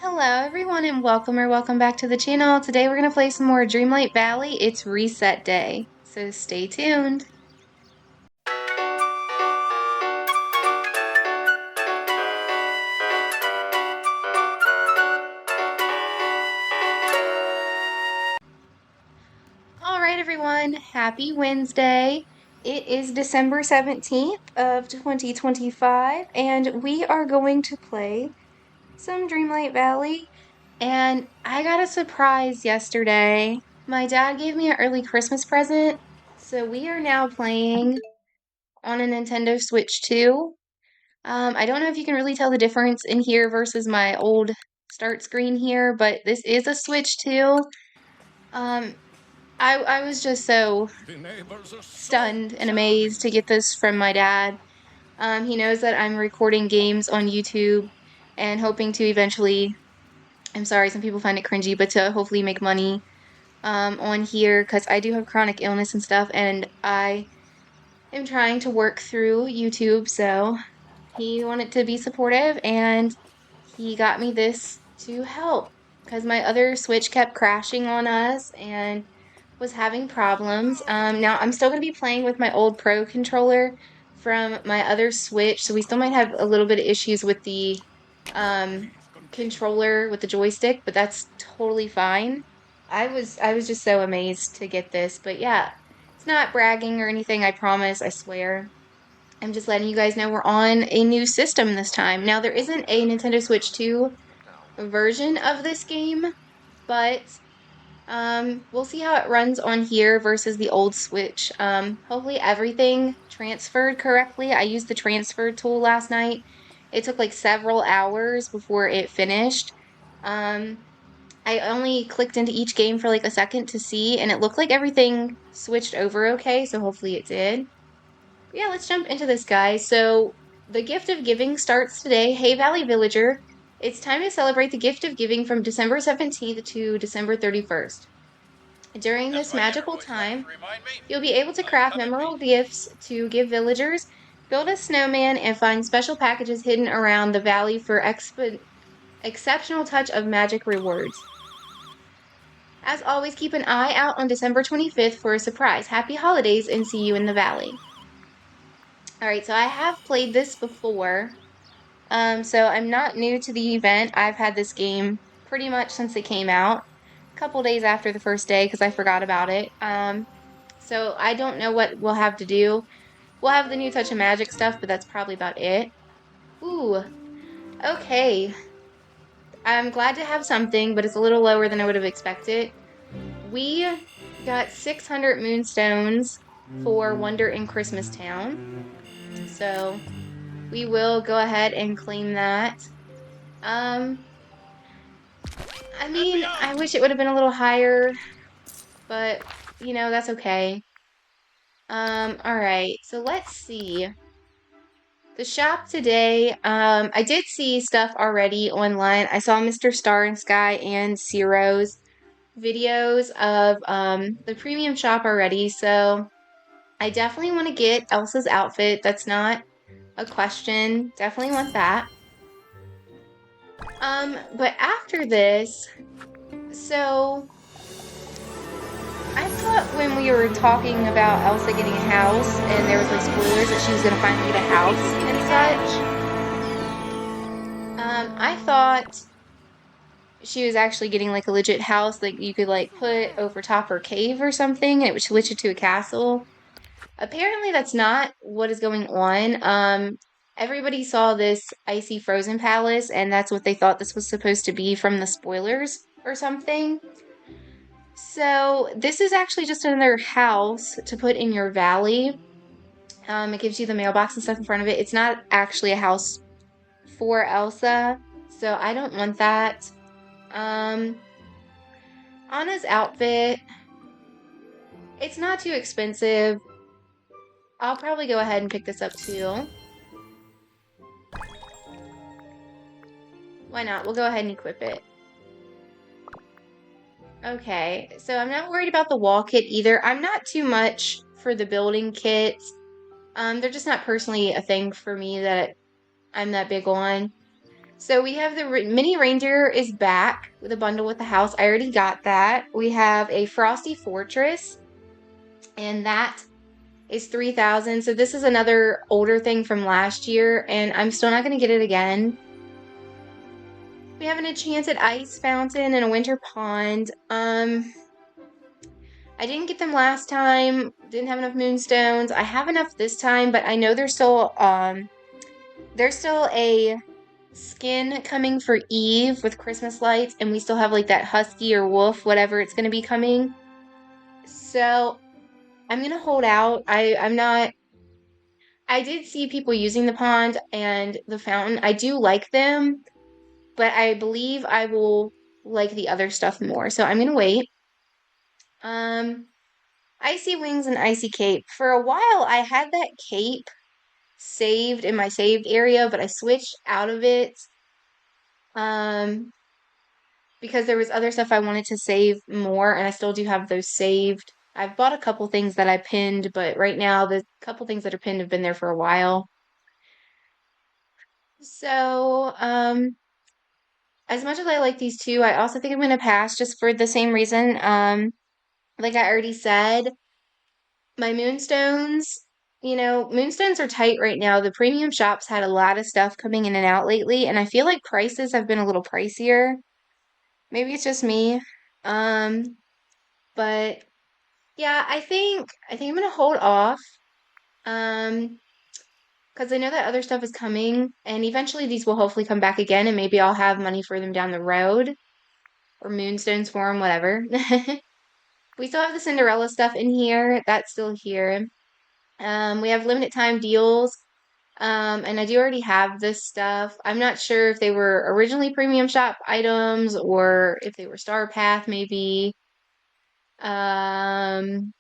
Hello everyone and welcome back to the channel. Today we're going to play some more Dreamlight Valley. It's reset day, so stay tuned. Alright everyone, happy Wednesday. It is December 17th of 2025 and we are going to play some Dreamlight Valley. And I got a surprise yesterday. My dad gave me an early Christmas present, so we are now playing on a Nintendo Switch 2. I don't know if you can really tell the difference in here versus my old start screen here, but this is a Switch 2. Um, I was just so stunned and amazed to get this from my dad. He knows that I'm recording games on YouTube and hoping to eventually, I'm sorry, some people find it cringy, but to hopefully make money on here because I do have chronic illness and stuff, and I am trying to work through YouTube, so he wanted to be supportive and he got me this to help because my other Switch kept crashing on us and was having problems. Now I'm still going to be playing with my old Pro controller from my other Switch, so we still might have a little bit of issues with the um, controller with the joystick, but that's totally fine. I was just so amazed to get this, but yeah, it's not bragging or anything, I promise, I swear. I'm just letting you guys know we're on a new system this time. Now, there isn't a Nintendo Switch 2 version of this game, but we'll see how it runs on here versus the old Switch. Hopefully everything transferred correctly. I used the transfer tool last night. It took like several hours before it finished. I only clicked into each game for like a second to see, and it looked like everything switched over okay, so hopefully it did. Yeah, let's jump into this, guys. So, the gift of giving starts today. Hey, Valley Villager. It's time to celebrate the gift of giving from December 17th to December 31st. During this magical time, you'll be able to craft memorable gifts to give villagers, build a snowman, and find special packages hidden around the valley for exceptional touch of magic rewards. As always, keep an eye out on December 25th for a surprise. Happy holidays and see you in the valley. Alright, so I have played this before. So I'm not new to the event. I've had this game pretty much since it came out. A couple days after the first day because I forgot about it. So I don't know what we'll have to do. We'll have the new Touch of Magic stuff, but that's probably about it. Ooh, okay. I'm glad to have something, but it's a little lower than I would have expected. We got 600 moonstones for Wonder in Christmas Town. So we will go ahead and claim that. I mean, I wish it would have been a little higher, but that's okay. Alright, so let's see. The shop today, I did see stuff already online. I saw Mr. Star and Sky and Zero's videos of the premium shop already, so I definitely want to get Elsa's outfit. That's not a question. Definitely want that. But after this, so I thought when we were talking about Elsa getting a house and there was like spoilers that she was gonna finally get a house and such. I thought she was actually getting like a legit house, like you could like put over top her cave or something and it would switch it to a castle. Apparently that's not what is going on. Everybody saw this icy frozen palace and that's what they thought this was supposed to be from the spoilers or something. So this is actually just another house to put in your valley. It gives you the mailbox and stuff in front of it. It's not actually a house for Elsa, so I don't want that. Anna's outfit, it's not too expensive. I'll probably go ahead and pick this up too. Why not? We'll go ahead and equip it. Okay, so I'm not worried about the wall kit either. I'm not too much for the building kits. They're just not personally a thing for me that I'm that big on. So we have the mini reindeer is back with a bundle with the house. I already got that. We have a Frosty Fortress, and that is 3,000. So this is another older thing from last year, and I'm still not going to get it again. We have an enchanted ice fountain and a winter pond. I didn't get them last time. Didn't have enough moonstones. I have enough this time, but I know there's still a skin coming for Eve with Christmas lights, and we still have like that husky or wolf, whatever it's going to be coming. So I'm going to hold out. I'm not. I did see people using the pond and the fountain. I do like them, but I believe I will like the other stuff more. So I'm going to wait. Um, Icy Wings and Icy Cape. For a while, I had that cape saved in my saved area, but I switched out of it. Um, because there was other stuff I wanted to save more, and I still do have those saved. I've bought a couple things that I pinned, but right now the couple things that are pinned have been there for a while. So, as much as I like these two, I also think I'm gonna pass just for the same reason. Like I already said, my moonstones, moonstones are tight right now. The premium shops had a lot of stuff coming in and out lately, and I feel like prices have been a little pricier. Maybe it's just me. Um, but yeah, I think I'm gonna hold off. Um, because I know that other stuff is coming, and eventually these will hopefully come back again, and maybe I'll have money for them down the road, or moonstones for them, whatever. We still have the Cinderella stuff in here. That's still here. We have limited time deals. And I do already have this stuff. I'm not sure if they were originally premium shop items or if they were Star Path, maybe. Um,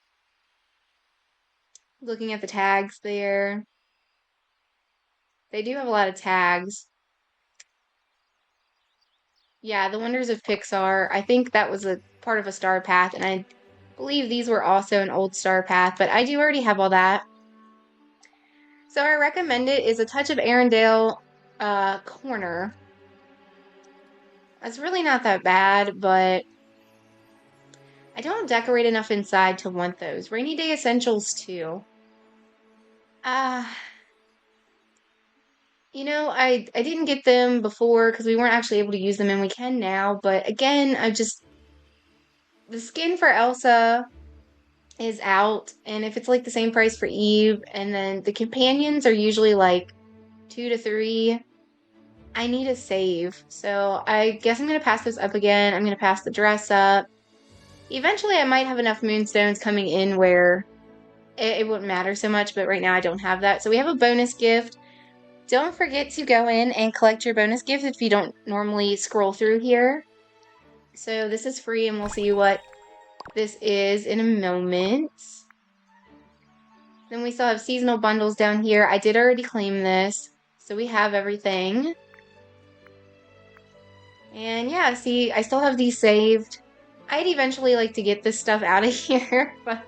Looking at the tags there. They do have a lot of tags. Yeah, The Wonders of Pixar. I think that was a part of a Star Path, and I believe these were also an old Star Path, but I do already have all that. So I recommend it is a touch of Arendelle corner. It's really not that bad, but I don't decorate enough inside to want those. Rainy Day Essentials too. Uh, I didn't get them before because we weren't actually able to use them, and we can now, but again, the skin for Elsa is out, and if it's like the same price for Eve, and then the companions are usually like 2 to 3, I need a save. So I guess I'm gonna pass this up again. I'm gonna pass the dress up. Eventually I might have enough moonstones coming in where it wouldn't matter so much, but right now I don't have that. So we have a bonus gift. Don't forget to go in and collect your bonus gift if you don't normally scroll through here. So this is free, and we'll see what this is in a moment. Then we still have seasonal bundles down here. I did already claim this, so we have everything. And yeah, see, I still have these saved. I'd eventually like to get this stuff out of here, but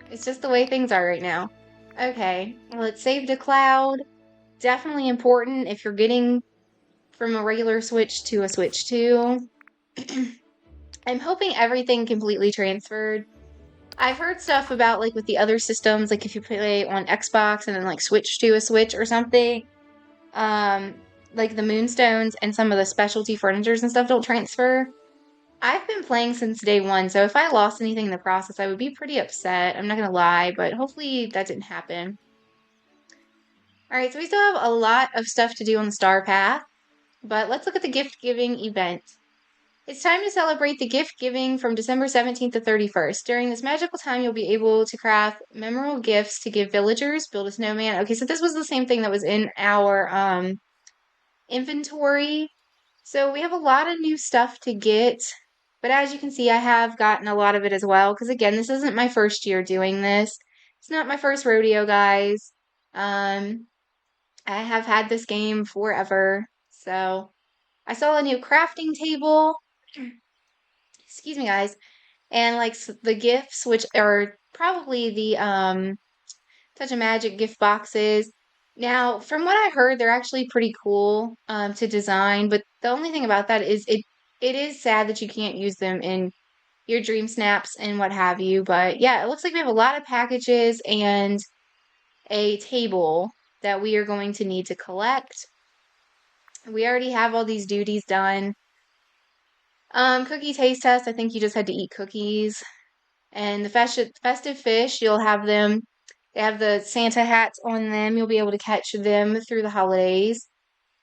it's just the way things are right now. Okay, well, it's saved to cloud. Definitely important if you're getting from a regular Switch to a Switch 2. I'm hoping everything completely transferred. I've heard stuff about like with the other systems, like if you play on Xbox and then like switch to a Switch or something, like the Moonstones and some of the specialty furnitures and stuff don't transfer. I've been playing since day one, so if I lost anything in the process, I would be pretty upset. I'm not gonna lie, but hopefully that didn't happen. Alright, so we still have a lot of stuff to do on the Star Path, but let's look at the gift giving event. It's time to celebrate the gift giving from December 17th to 31st. During this magical time, you'll be able to craft memorable gifts to give villagers, build a snowman. Okay, so this was the same thing that was in our inventory. So we have a lot of new stuff to get, but as you can see, I have gotten a lot of it as well, because again, this isn't my first year doing this. It's not my first rodeo, guys. I have had this game forever, so I saw a new crafting table. Excuse me, guys. And like the gifts, which are probably the Touch of Magic gift boxes. Now, from what I heard, they're actually pretty cool to design, but the only thing about that is it is sad that you can't use them in your dream snaps and what have you. But yeah, it looks like we have a lot of packages and a table that we are going to need to collect. We already have all these duties done. Cookie taste test, I think you just had to eat cookies. And the festive fish, you'll have them. They have the Santa hats on them. You'll be able to catch them through the holidays.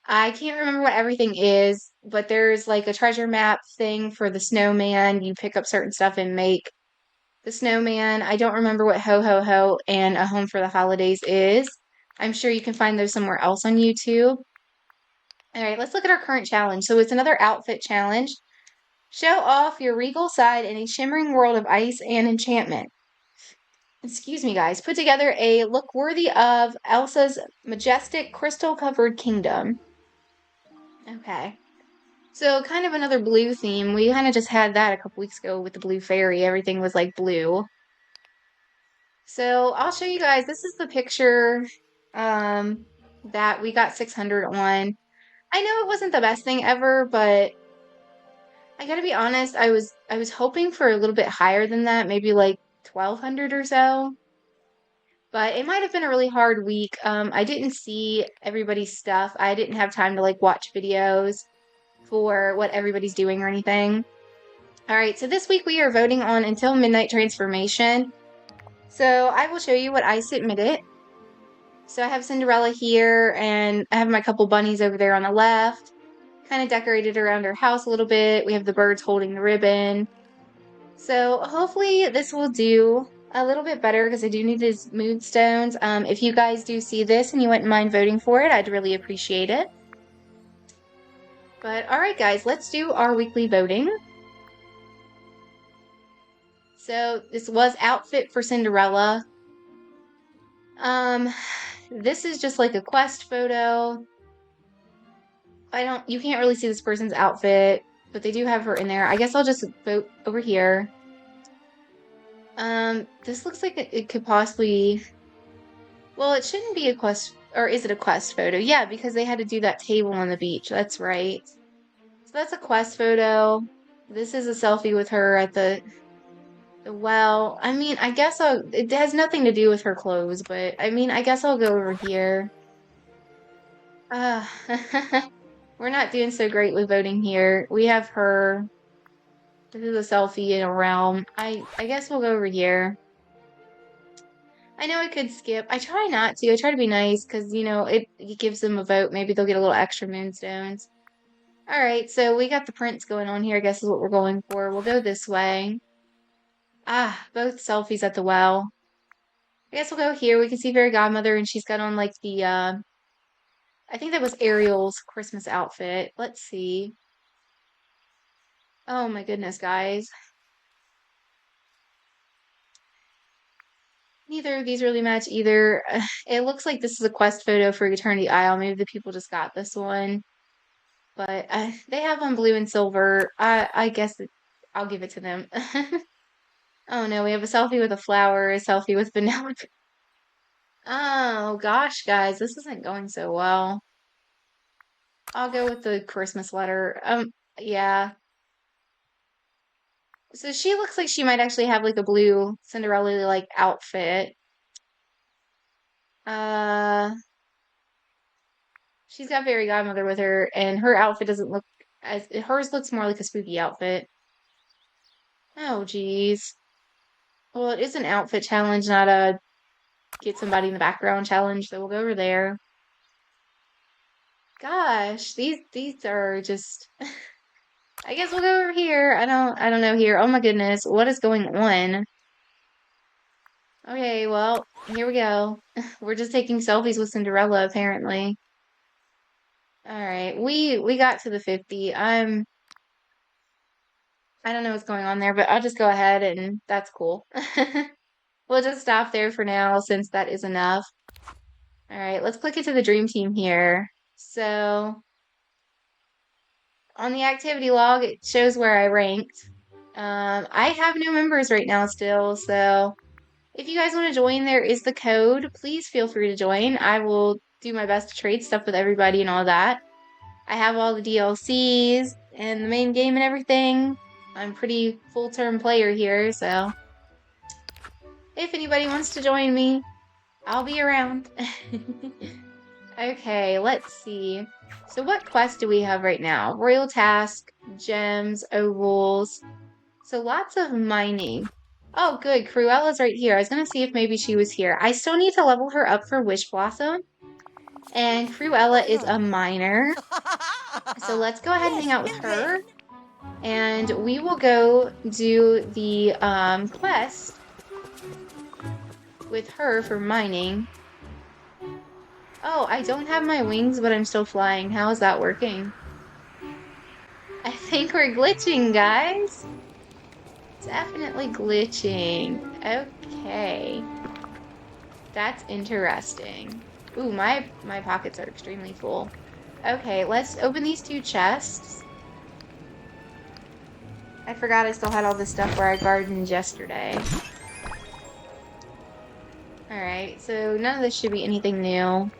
I can't remember what everything is, but there's like a treasure map thing for the snowman. You pick up certain stuff and make the snowman. I don't remember what Ho Ho Ho and A Home for the Holidays is. I'm sure you can find those somewhere else on YouTube. All right, let's look at our current challenge. So it's another outfit challenge. Show off your regal side in a shimmering world of ice and enchantment. Excuse me, guys. Put together a look worthy of Elsa's majestic crystal-covered kingdom. Okay. So kind of another blue theme. We kind of just had that a couple weeks ago with the blue fairy. Everything was like blue. So I'll show you guys. This is the picture that we got 600 on. I know it wasn't the best thing ever, but I gotta be honest, I was hoping for a little bit higher than that, maybe like 1200 or so. But it might have been a really hard week. I didn't see everybody's stuff. I didn't have time to like watch videos for what everybody's doing or anything. All right, so this week we are voting on Until Midnight Transformation. So I will show you what I submitted. So I have Cinderella here, and I have my couple bunnies over there on the left. Kind of decorated around her house a little bit. We have the birds holding the ribbon. So hopefully this will do a little bit better because I do need these mood stones. If you guys do see this and you wouldn't mind voting for it, I'd really appreciate it. But all right, guys, let's do our weekly voting. So this was outfit for Cinderella. This is just like a quest photo. You can't really see this person's outfit, but they do have her in there. I guess I'll just vote over here. This looks like it could possibly, well, it shouldn't be a quest, or is it a quest photo? Yeah, because they had to do that table on the beach. That's right. So that's a quest photo. This is a selfie with her at the well. I mean, I guess it has nothing to do with her clothes, but I mean, I guess I'll go over here. Uh, we're not doing so great with voting here. We have her. This is a selfie in a realm. I guess we'll go over here. I know I could skip. I try not to. I try to be nice because, you know, it gives them a vote. Maybe they'll get a little extra moonstones. All right, so we got the prints going on here, I guess is what we're going for. We'll go this way. Ah, both selfies at the well. I guess we'll go here. We can see Fairy Godmother, and she's got on like the, I think that was Ariel's Christmas outfit. Let's see. Oh my goodness, guys. Neither of these really match either. It looks like this is a quest photo for Eternity Isle. Maybe the people just got this one. But they have on blue and silver. I guess I'll give it to them. Oh no, we have a selfie with a flower, a selfie with vanilla. Oh gosh, guys, this isn't going so well. I'll go with the Christmas letter. Yeah. So she looks like she might actually have like a blue Cinderella like outfit. Uh, she's got Fairy Godmother with her, and her outfit doesn't look as hers looks more like a spooky outfit. Oh geez. Well, it is an outfit challenge, not a get somebody in the background challenge, so we'll go over there. Gosh, these are just I guess we'll go over here. I don't know here. Oh my goodness, what is going on? Okay, well, here we go. We're just taking selfies with Cinderella apparently. All right. We got to the 50. I don't know what's going on there, but I'll just go ahead and that's cool. We'll just stop there for now since that is enough. All right, let's click into the dream team here. So on the activity log, it shows where I ranked. I have no members right now still, so if you guys want to join, there is the code. Please feel free to join. I will do my best to trade stuff with everybody and all that. I have all the DLCs and the main game and everything. I'm pretty full-term player here, so if anybody wants to join me, I'll be around. Okay, let's see. So what quest do we have right now? Royal Task, Gems, Ovals. So lots of mining. Oh, good. Cruella's right here. I was going to see if maybe she was here. I still need to level her up for Wish Blossom. And Cruella is a miner. So let's go ahead and hang out with her. And we will go do the quest with her for mining. Oh, I don't have my wings, but I'm still flying. How is that working? I think we're glitching, guys. Definitely glitching. Okay. That's interesting. Ooh, my pockets are extremely full. Okay, let's open these 2 chests. I forgot I still had all this stuff where I gardened yesterday. Alright, so none of this should be anything new.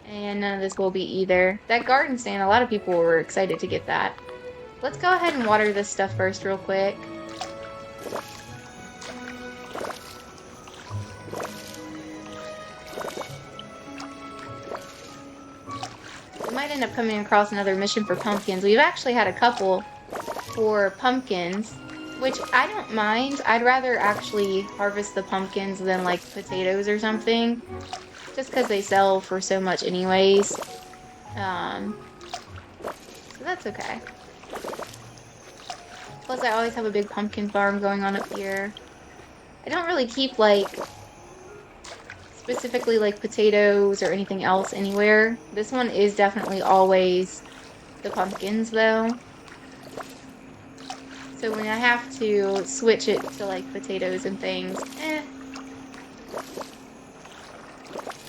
And none of this will be either. That garden stand, a lot of people were excited to get that. Let's go ahead and water this stuff first real quick. We might end up coming across another mission for pumpkins. We've actually had a couple for pumpkins, which I don't mind. I'd rather actually harvest the pumpkins than like potatoes or something, just because they sell for so much anyways. So that's okay. Plus I always have a big pumpkin farm going on up here. I don't really keep like specifically like potatoes or anything else anywhere. This one is definitely always the pumpkins though. So when I have to switch it to like potatoes and things,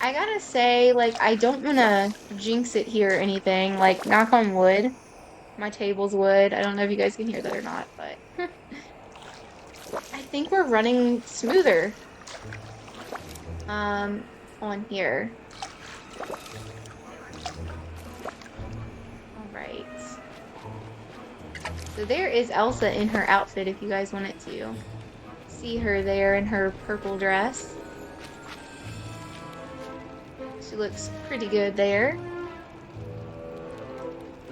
I gotta say, like, I don't wanna jinx it here or anything. Like, knock on wood. My table's wood. I don't know if you guys can hear that or not, but I think we're running smoother on here. Alright. So there is Elsa in her outfit if you guys wanted to see her there in her purple dress. She looks pretty good there.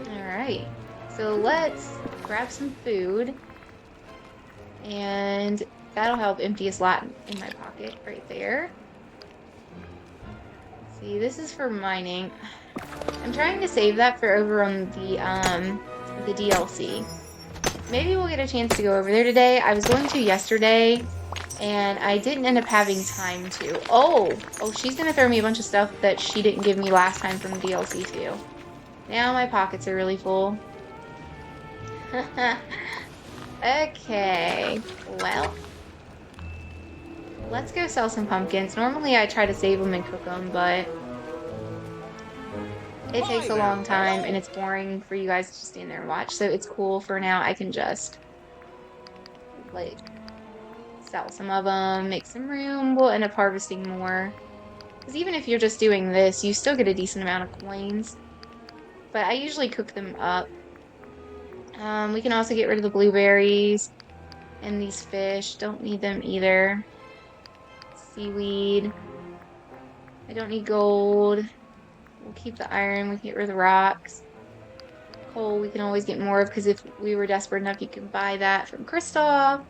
Alright, so let's grab some food. And that'll help empty a slot in my pocket right there. Let's see, this is for mining. I'm trying to save that for over on the DLC. Maybe we'll get a chance to go over there today. I was going to yesterday, and I didn't end up having time to. Oh, she's gonna throw me a bunch of stuff that she didn't give me last time from the DLC too. Now my pockets are really full. Okay, well, let's go sell some pumpkins. Normally I try to save them and cook them, but it takes a long time and it's boring for you guys to just stand there and watch. So it's cool for now. I can just like sell some of them, make some room. We'll end up harvesting more. Because even if you're just doing this, you still get a decent amount of coins. But I usually cook them up. We can also get rid of the blueberries and these fish. Don't need them either. Seaweed. I don't need gold. We'll keep the iron. We can get rid of the rocks. Coal we can always get more of because if we were desperate enough, you can buy that from Kristoff.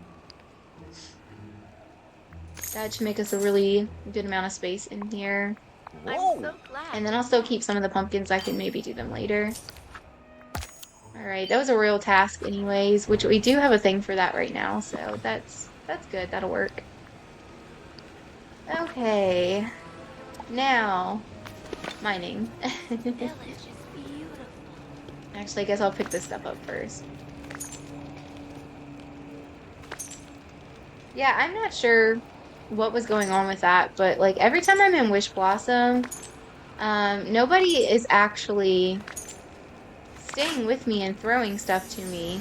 That should make us a really good amount of space in here. I'm so glad. And then I'll still keep some of the pumpkins. I can maybe do them later. Alright, that was a royal task anyways, which we do have a thing for that right now, so that's good. That'll work. Okay. Now, mining. Village is beautiful. Actually, I guess I'll pick this stuff up first. Yeah, I'm not sure what was going on with that, but like every time I'm in Wish Blossom, nobody is actually staying with me and throwing stuff to me.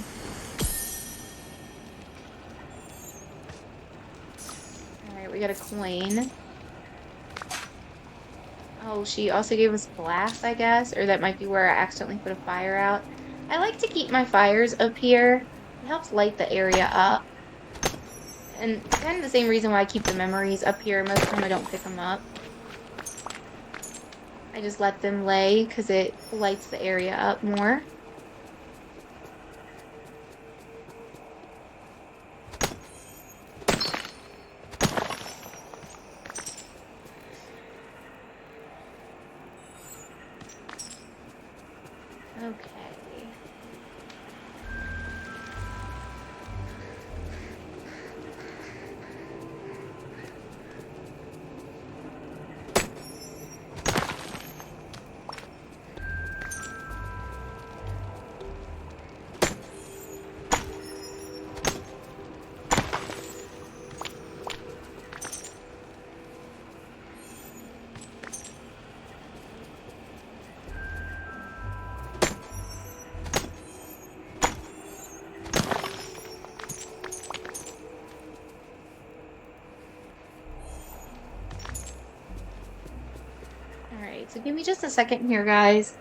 Alright, we got a coin. Oh, she also gave us glass, I guess, or that might be where I accidentally put a fire out. I like to keep my fires up here. It helps light the area up. And kind of the same reason why I keep the memories up here. Most of the time I don't pick them up. I just let them lay because it lights the area up more. Okay. Alright, so give me just a second here, guys.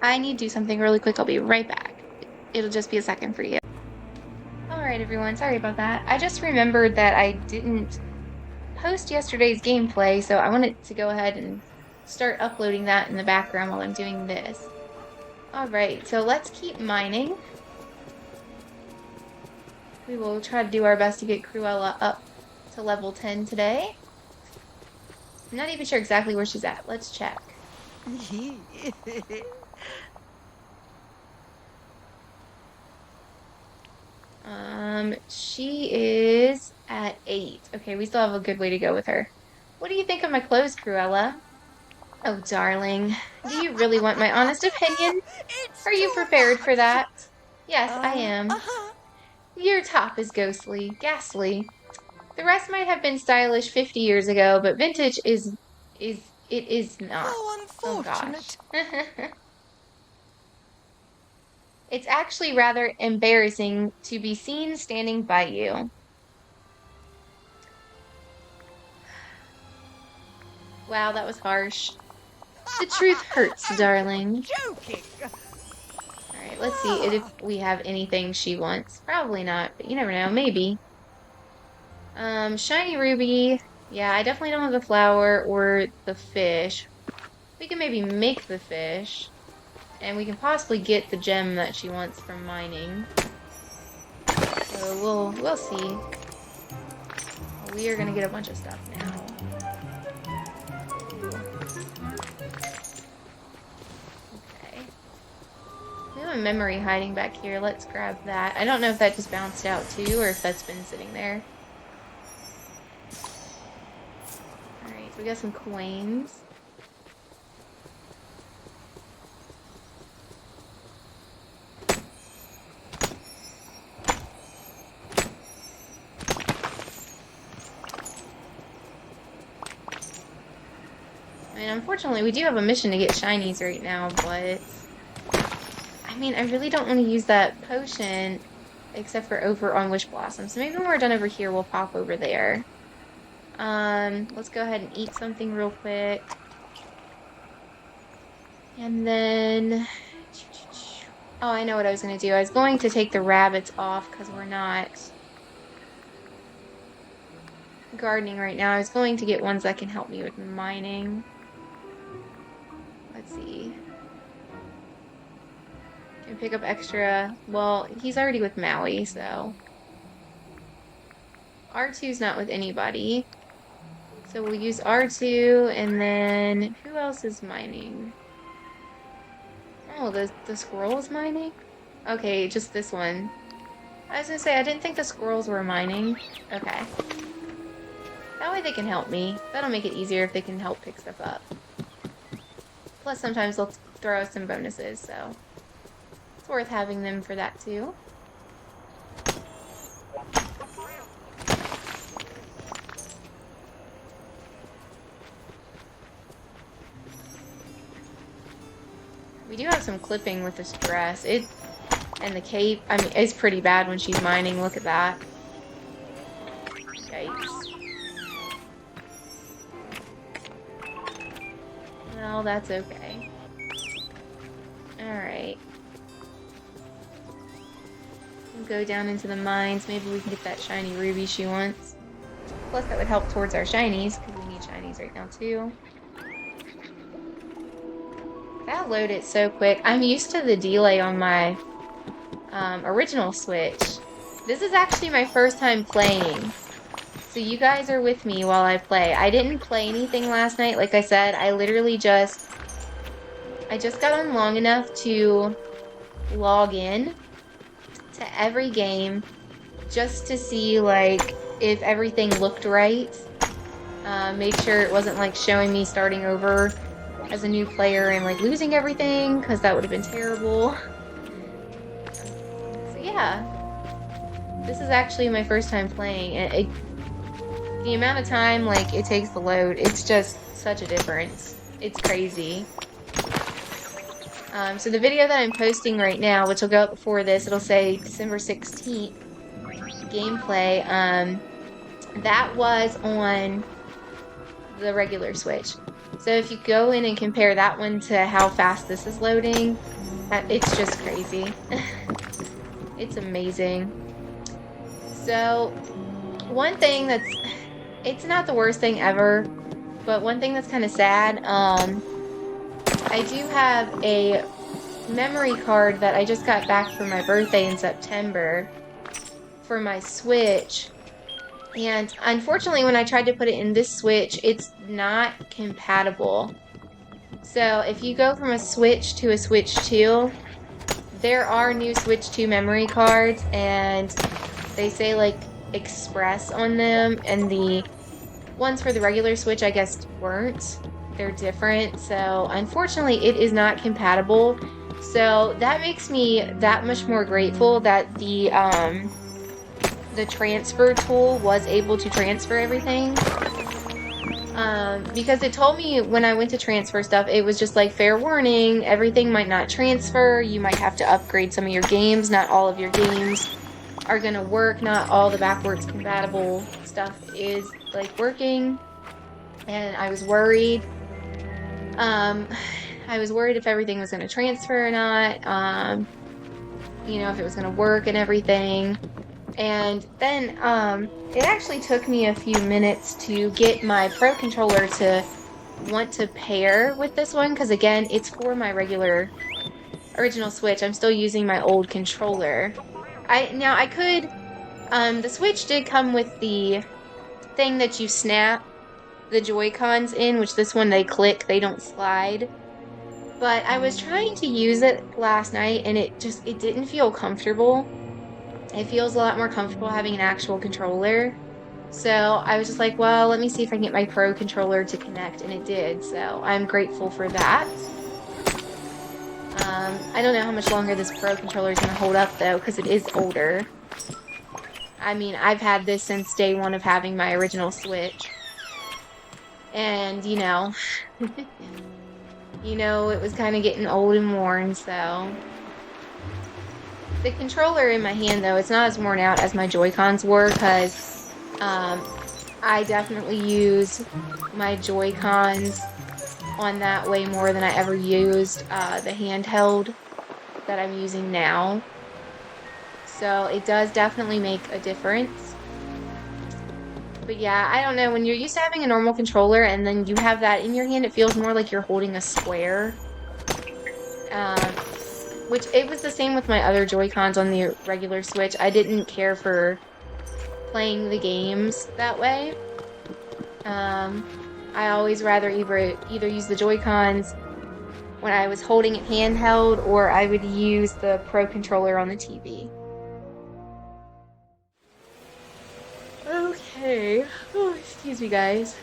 I need to do something really quick. I'll be right back. It'll just be a second for you. Alright, everyone. Sorry about that. I just remembered that I didn't post yesterday's gameplay, so I wanted to go ahead and start uploading that in the background while I'm doing this. Alright, so let's keep mining. We will try to do our best to get Cruella up to level 10 today. I'm not even sure exactly where she's at. Let's check. She is at 8. Okay, we still have a good way to go with her. What do you think of my clothes, Cruella? Oh, darling. Do you really want my honest opinion? It's Are you too prepared for much. that? Yes, I am. Your top is ghastly. The rest might have been stylish 50 years ago, but vintage it is not. How Oh gosh. unfortunate. It's actually rather embarrassing to be seen standing by you. Wow, that was harsh. The truth hurts, darling. Joking. Alright, let's see if we have anything she wants. Probably not, but you never know. Maybe. Shiny ruby. Yeah, I definitely don't have the flower or the fish. We can maybe make the fish. And we can possibly get the gem that she wants from mining. So we'll see. We are gonna get a bunch of stuff now. Okay. We have a memory hiding back here. Let's grab that. I don't know if that just bounced out too, or if that's been sitting there. Alright, so we got some coins. I mean, unfortunately, we do have a mission to get shinies right now, but I mean, I really don't want to use that potion except for over on Wish Blossom. So maybe when we're done over here, we'll pop over there. Let's go ahead and eat something real quick. And then, oh, I know what I was going to do. I was going to take the rabbits off because we're not gardening right now. I was going to get ones that can help me with mining. Let's see. Can pick up extra. Well, he's already with Maui, so R2's not with anybody. So we'll use R2, and then who else is mining? Oh, the squirrel is mining? Okay, just this one. I was gonna say, I didn't think the squirrels were mining. Okay. That way they can help me. That'll make it easier if they can help pick stuff up. Plus, sometimes they'll throw us some bonuses, so it's worth having them for that too. We do have some clipping with this dress. And the cape, I mean, it's pretty bad when she's mining. Look at that. Yikes. Well, that's okay. Alright. We'll go down into the mines. Maybe we can get that shiny ruby she wants. Plus, that would help towards our shinies, because we need shinies right now, too. That loaded so quick. I'm used to the delay on my original Switch. This is actually my first time playing. So you guys are with me while I play. I didn't play anything last night. Like I said, I just got on long enough to log in to every game just to see like if everything looked right. Made sure it wasn't like showing me starting over as a new player and like losing everything, because that would have been terrible. So yeah, this is actually my first time playing, and the amount of time like it takes to load, it's just such a difference. It's crazy. So the video that I'm posting right now, which will go up before this, it'll say December 16th gameplay. That was on the regular Switch. So if you go in and compare that one to how fast this is loading, it's just crazy. It's amazing. So one thing it's not the worst thing ever, but one thing that's kind of sad, I do have a memory card that I just got back for my birthday in September for my Switch. And unfortunately, when I tried to put it in this Switch, it's not compatible. So if you go from a Switch to a Switch 2, there are new Switch 2 memory cards, and they say like Express on them, and the ones for the regular Switch, I guess, weren't. They're different. So unfortunately, it is not compatible. So that makes me that much more grateful that the transfer tool was able to transfer everything. Because it told me when I went to transfer stuff, it was just like, fair warning, everything might not transfer. You might have to upgrade some of your games. Not all of your games are gonna work. Not all the backwards compatible stuff is like working. And I was worried. I was worried if everything was gonna transfer or not. You know, if it was gonna work and everything. And then it actually took me a few minutes to get my Pro controller to want to pair with this one, because again, it's for my original Switch. I'm still using my old controller. The Switch did come with the thing that you snap the Joy-Cons in, which this one they click, they don't slide. But I was trying to use it last night, and it didn't feel comfortable. It feels a lot more comfortable having an actual controller. So I was just like, well, let me see if I can get my Pro controller to connect, and it did. So I'm grateful for that. I don't know how much longer this Pro controller is going to hold up, though, because it is older. I mean, I've had this since day one of having my original Switch. And, you know, it was kind of getting old and worn, so... The controller in my hand, though, it's not as worn out as my Joy-Cons were, because I definitely use my Joy-Cons on that way more than I ever used the handheld that I'm using now. So it does definitely make a difference. But yeah, I don't know, when you're used to having a normal controller and then you have that in your hand, it feels more like you're holding a square. Which, it was the same with my other Joy-Cons on the regular Switch. I didn't care for playing the games that way. I always rather either use the Joy-Cons when I was holding it handheld, or I would use the Pro controller on the TV. Okay. Oh, excuse me, guys.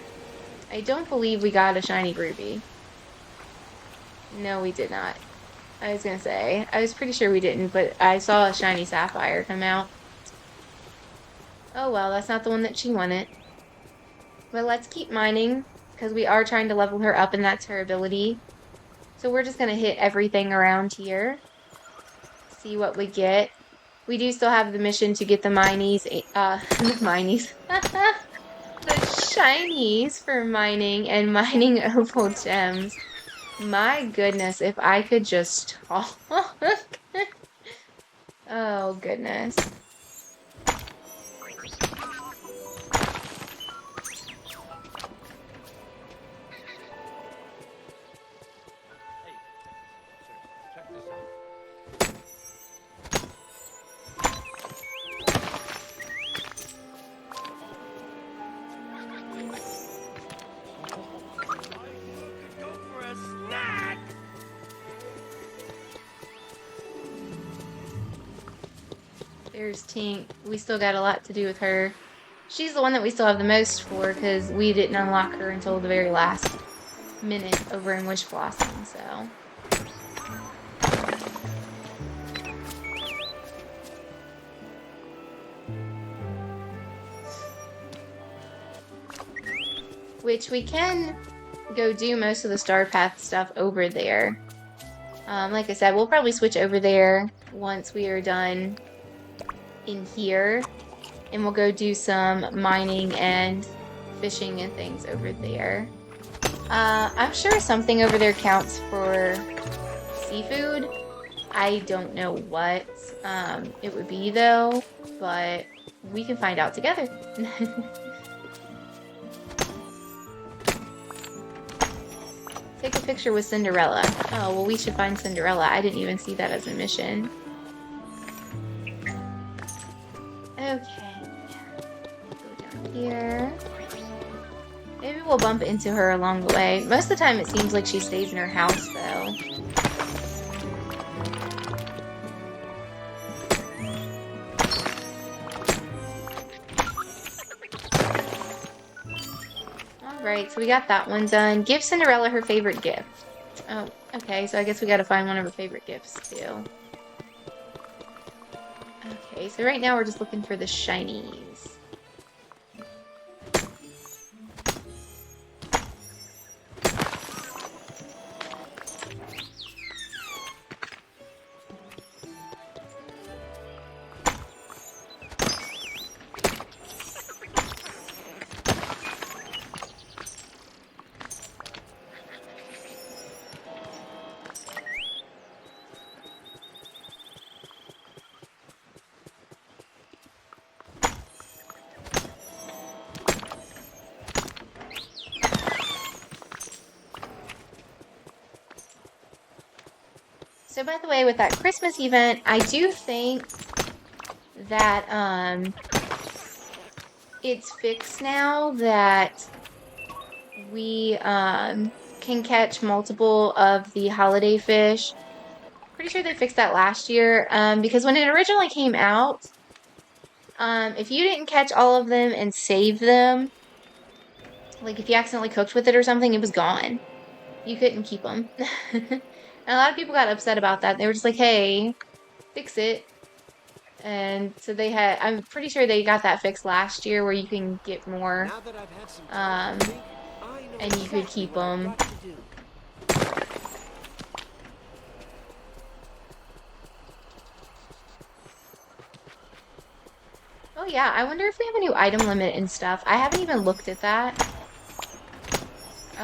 I don't believe we got a shiny ruby. No, we did not. I was gonna say, I was pretty sure we didn't, but I saw a shiny sapphire come out. Oh well, that's not the one that she wanted. But let's keep mining, because we are trying to level her up, and that's her ability. So we're just gonna hit everything around here. See what we get. We do still have the mission to get the minies, the minies. The shinies for mining and mining opal gems. My goodness, if I could just talk. Oh, goodness. Hey, sir, check this out. I could go for a snack. There's Tink. We still got a lot to do with her. She's the one that we still have the most for because we didn't unlock her until the very last minute over in Wish Blossom, so. Which we can go do most of the Star Path stuff over there. Like I said, we'll probably switch over there once we are done in here. And we'll go do some mining and fishing and things over there. I'm sure something over there counts for seafood. I don't know what it would be though, but we can find out together. Take a picture with Cinderella. Oh, well, we should find Cinderella. I didn't even see that as a mission. Okay. Go down here. Maybe we'll bump into her along the way. Most of the time it seems like she stays in her house, though. Alright, so we got that one done. Give Cinderella her favorite gift. Oh, okay, so I guess we gotta find one of her favorite gifts, too. Okay, so right now we're just looking for the shinies. So by the way, with that Christmas event, I do think that it's fixed now that we can catch multiple of the holiday fish. Pretty sure they fixed that last year because when it originally came out, if you didn't catch all of them and save them, like if you accidentally cooked with it or something, it was gone. You couldn't keep them. And a lot of people got upset about that. They were just like, hey, fix it. And so they had, I'm pretty sure they got that fixed last year where you can get more, Now that I've had some time to think, I know and you could exactly keep what I've them. got to do. Oh yeah, I wonder if we have a new item limit and stuff. I haven't even looked at that.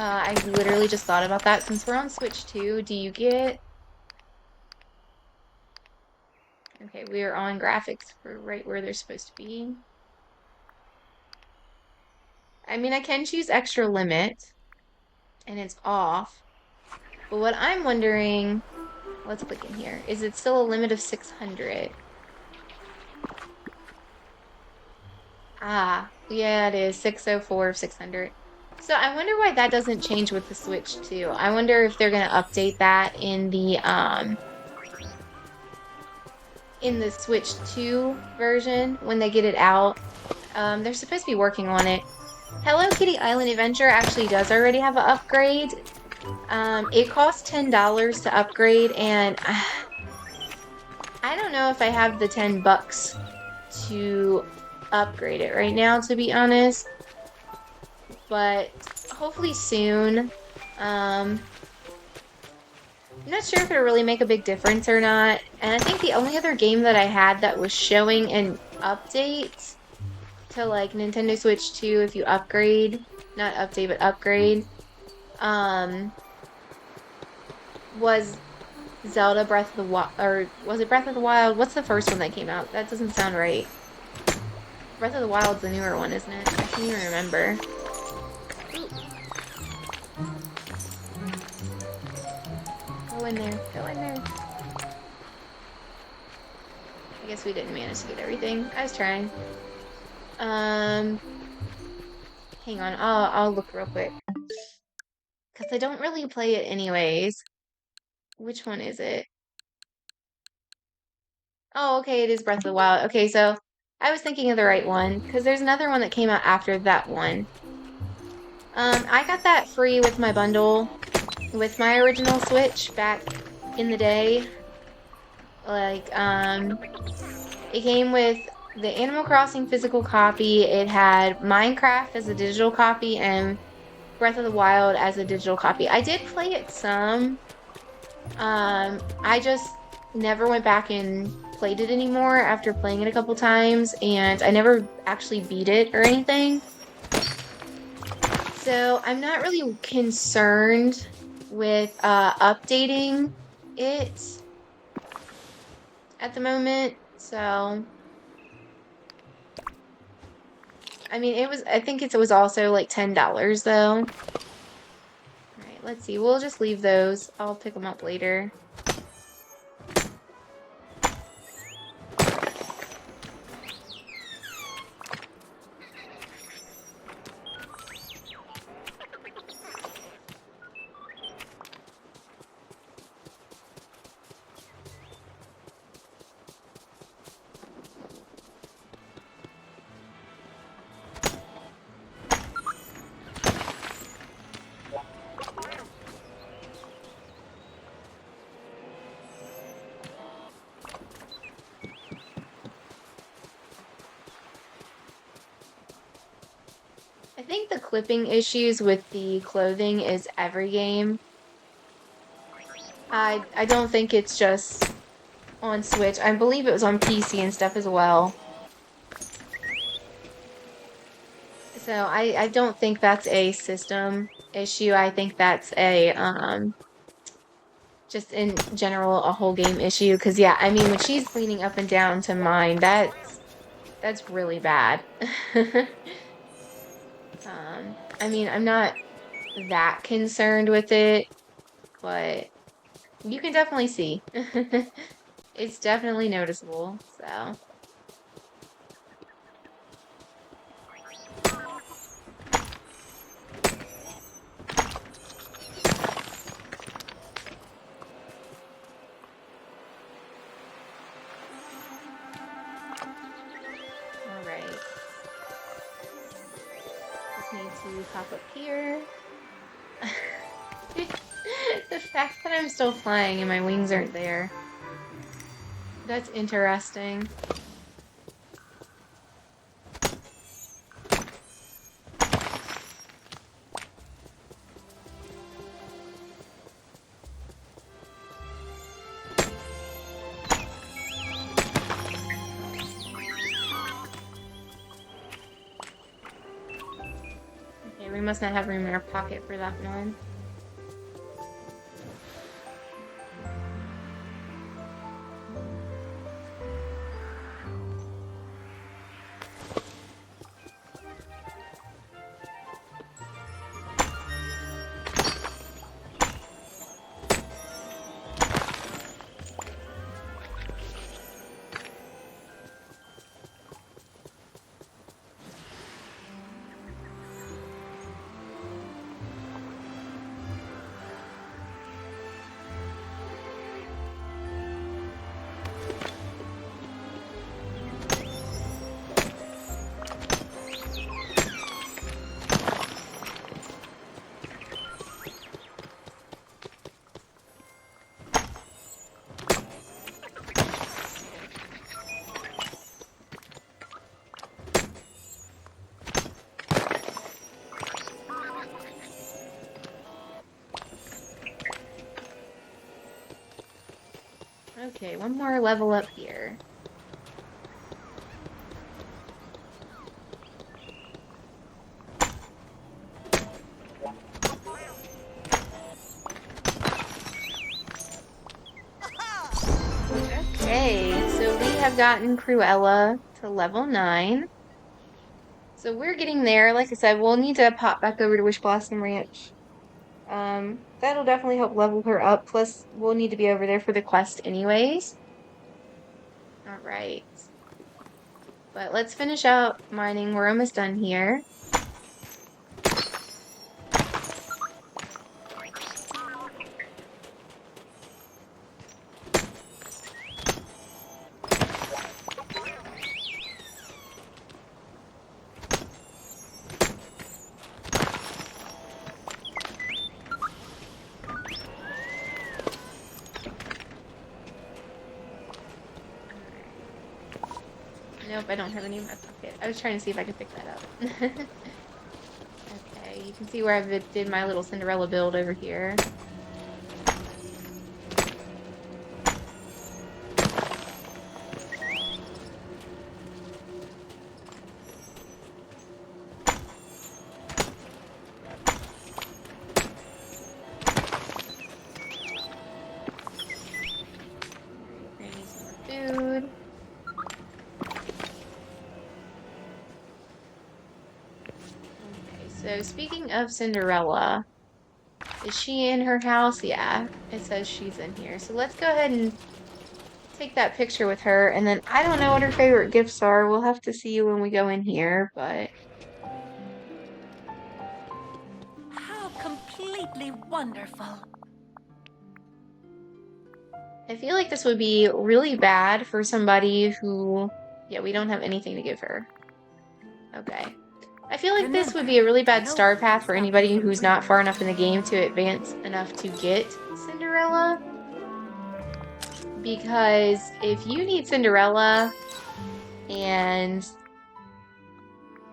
I literally just thought about that. Since we're on Switch 2, do you get... Okay, we are on graphics for right where they're supposed to be. I mean, I can choose extra limit, and it's off. But what I'm wondering, let's click in here. Is it still a limit of 600? Ah, yeah, it is 604 of 600. So I wonder why that doesn't change with the Switch 2. I wonder if they're gonna update that in the Switch 2 version when they get it out. They're supposed to be working on it. Hello Kitty Island Adventure actually does already have an upgrade. It costs $10 to upgrade, and I don't know if I have the 10 bucks to upgrade it right now, to be honest. But hopefully soon. I'm not sure if it'll really make a big difference or not. And I think the only other game that I had that was showing an update to like Nintendo Switch 2 if you upgrade, not update, but upgrade, was Zelda Breath of the Wild, or was it Breath of the Wild? What's the first one that came out? That doesn't sound right. Breath of the Wild's the newer one, isn't it? I can't even remember. Ooh. Go in there. Go in there. I guess we didn't manage to get everything. I was trying. Hang on. I'll look real quick. Because I don't really play it anyways. Which one is it? Oh, okay, it is Breath of the Wild. Okay, so I was thinking of the right one. Because there's another one that came out after that one. I got that free with my bundle with my original Switch back in the day. Like, it came with the Animal Crossing physical copy. It had Minecraft as a digital copy and Breath of the Wild as a digital copy. I did play it some. I just never went back and played it anymore after playing it a couple times, and I never actually beat it or anything. So I'm not really concerned with updating it at the moment. So I mean, I think it was also like $10 though. All right, let's see. We'll just leave those. I'll pick them up later. I think the clipping issues with the clothing is every game. I don't think it's just on Switch. I believe it was on PC and stuff as well. So I don't think that's a system issue. I think that's a just in general a whole game issue. Because yeah, I mean when she's leaning up and down to mine, that's really bad. I mean I'm not that concerned with it, but you can definitely see. It's definitely noticeable. So. Alright. Just need to pop up here. The fact that I'm still flying and my wings aren't there. That's interesting. Okay, we must not have room in our pocket for that one. Okay, one more level up here. have gotten Cruella to level 9. So we're getting there. Like I said, we'll need to pop back over to Wish Blossom Ranch. That'll definitely help level her up. Plus, we'll need to be over there for the quest anyways. All right. But let's finish out mining. We're almost done here. Nope, I don't have any in my pocket. I was trying to see if I could pick that up. Okay, you can see where I did my little Cinderella build over here. I need some more food. Okay, so speaking of Cinderella, is she in her house? Yeah, it says she's in here. So let's go ahead and take that picture with her. And then I don't know what her favorite gifts are. We'll have to see when we go in here, but How completely wonderful. I feel like this would be really bad for somebody who, yeah, we don't have anything to give her. Okay. I feel like this would be a really bad star path for anybody who's not far enough in the game to advance enough to get Cinderella. Because if you need Cinderella and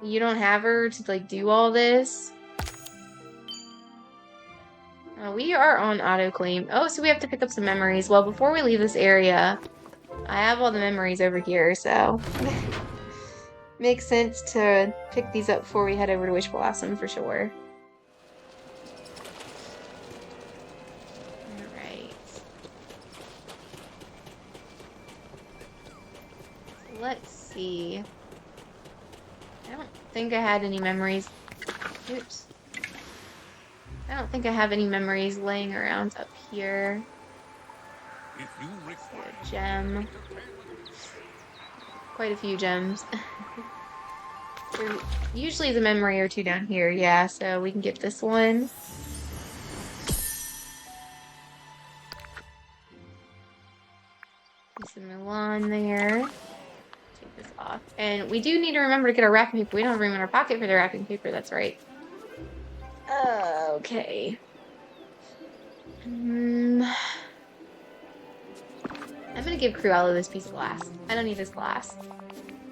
you don't have her to like do all this. We are on auto claim. Oh, so we have to pick up some memories. Well, before we leave this area, I have all the memories over here, so makes sense to pick these up before we head over to Wish Blossom for sure. Alright. So let's see. I don't think I had any memories. Oops. I don't think I have any memories laying around up here. A gem. Quite a few gems. There usually is a memory or two down here, yeah, so we can get this one. Put some Milan there. Take this off. And we do need to remember to get our wrapping paper. We don't have room in our pocket for the wrapping paper, that's right. Okay. I'm gonna give Cruella this piece of glass. I don't need this glass.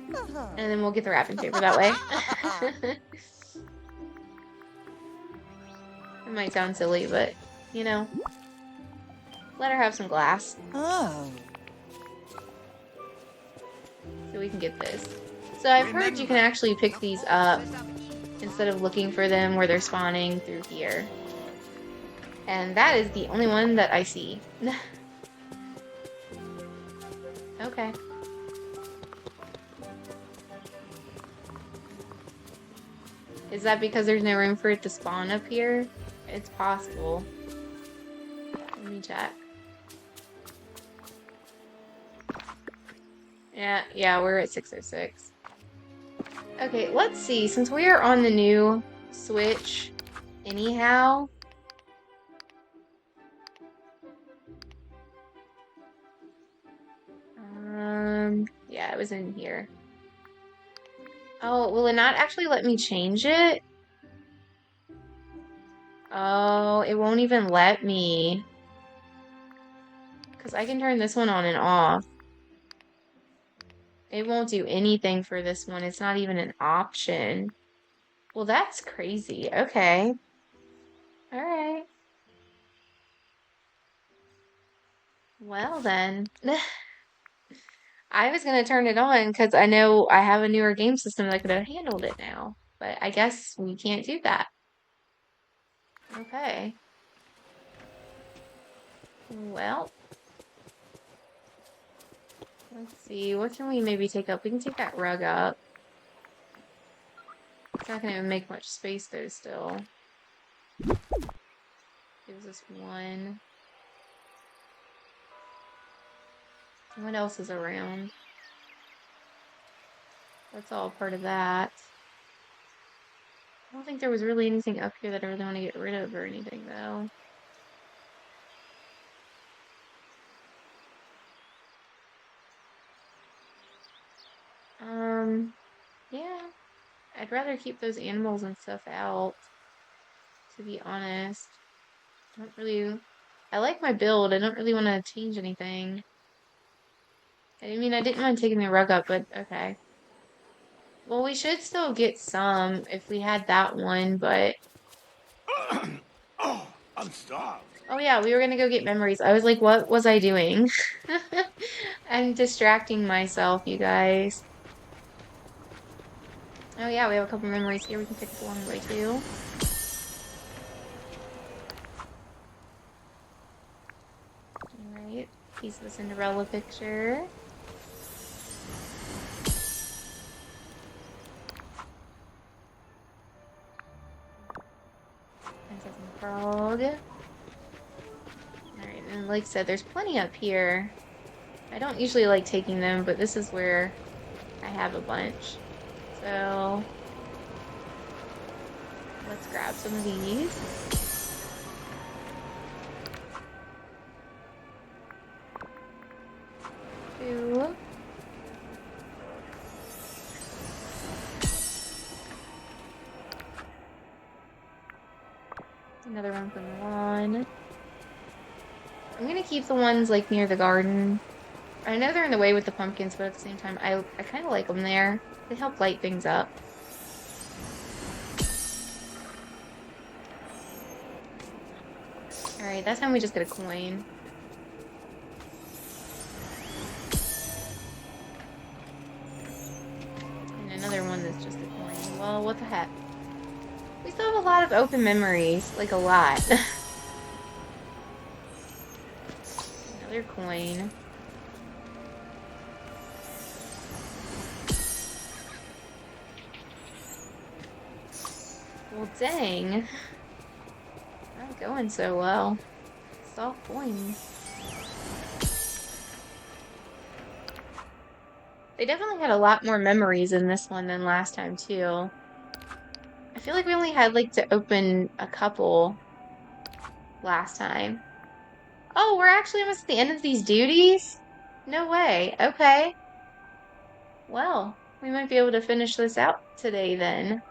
And then we'll get the wrapping paper that way. It might sound silly, but, you know, let her have some glass. Oh. So we can get this. So I've heard you can actually pick these up instead of looking for them where they're spawning through here. And that is the only one that I see. Okay. Is that because there's no room for it to spawn up here? It's possible. Let me check. Yeah, we're at 606. Okay, let's see. Since we are on the new Switch, anyhow. Yeah, it was in here. Oh, will it not actually let me change it? Oh, it won't even let me. Because I can turn this one on and off. It won't do anything for this one. It's not even an option. Well, that's crazy. Okay. Alright. Well then. I was going to turn it on because I know I have a newer game system that could have handled it now. But I guess we can't do that. Okay. Well. Let's see, what can we maybe take up? We can take that rug up. It's not gonna make much space though still. Gives us one. What else is around? That's all part of that. I don't think there was really anything up here that I really want to get rid of or anything though. Yeah. I'd rather keep those animals and stuff out, to be honest. I like my build. I don't really want to change anything. I mean, I didn't mind taking the rug up, but okay. Well, we should still get some if we had that one, but... Oh, I'm starved. Oh yeah, we were gonna go get memories. I was like, what was I doing? I'm distracting myself, you guys. Oh yeah, we have a couple memories here we can pick up along the way too. Alright, piece of the Cinderella picture. Princess and Frog. Alright, and like I said, there's plenty up here. I don't usually like taking them, but this is where I have a bunch. So, let's grab some of these. Two. Another one from one. I'm gonna keep the ones like near the garden. I know they're in the way with the pumpkins, but at the same time, I kind of like them there. They help light things up. Alright, that time we just get a coin. And another one that's just a coin. Well, what the heck? We still have a lot of open memories. Like, a lot. Another coin. Well, dang. Not going so well. It's all coins. They definitely had a lot more memories in this one than last time, too. I feel like we only had, like, to open a couple last time. Oh, we're actually almost at the end of these duties? No way. Okay. Well, we might be able to finish this out today, then.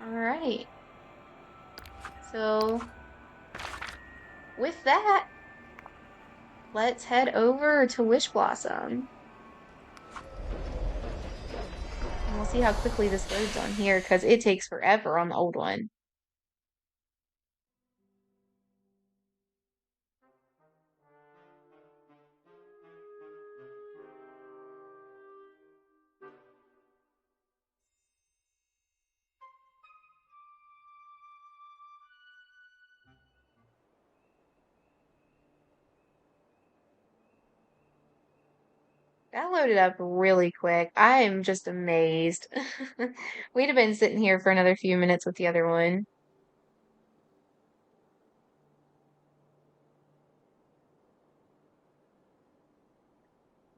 Alright. So, with that, let's head over to Wish Blossom. And we'll see how quickly this loads on here, because it takes forever on the old one. That loaded up really quick. I am just amazed. We'd have been sitting here for another few minutes with the other one.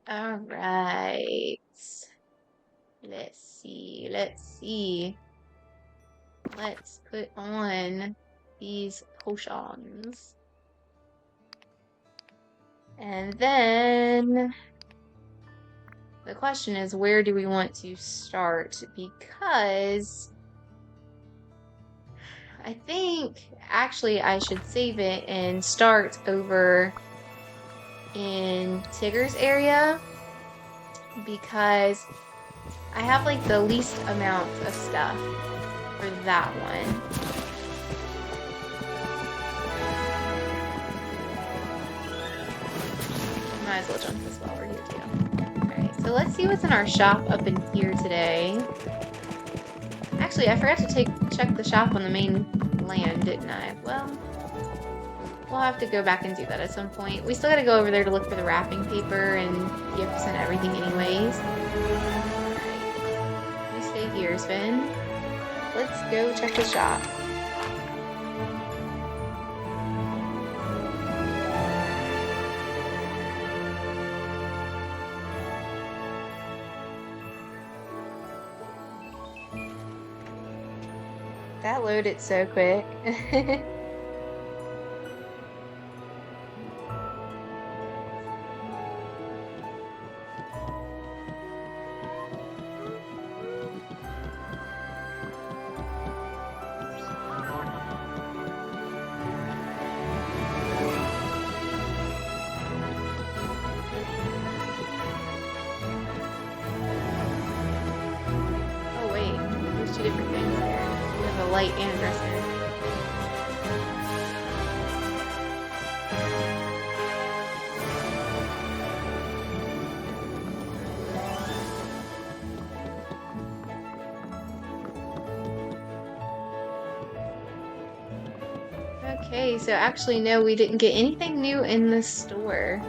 All right. Let's see. Let's see. Let's put on these potions. And then the question is, where do we want to start? Because I think actually I should save it and start over in Tigger's area, because I have like the least amount of stuff for that one. Might as well jump this while we're here too. Alright, so let's see what's in our shop up in here today. Actually, I forgot to check the shop on the main land, didn't I? Well, we'll have to go back and do that at some point. We still gotta go over there to look for the wrapping paper and gifts and everything anyways. Alright. You stay here, Sven. Let's go check the shop. That loaded so quick. Oh wait, there's two different things there. We have a light and a dresser. Okay, so actually no, we didn't get anything new in the store.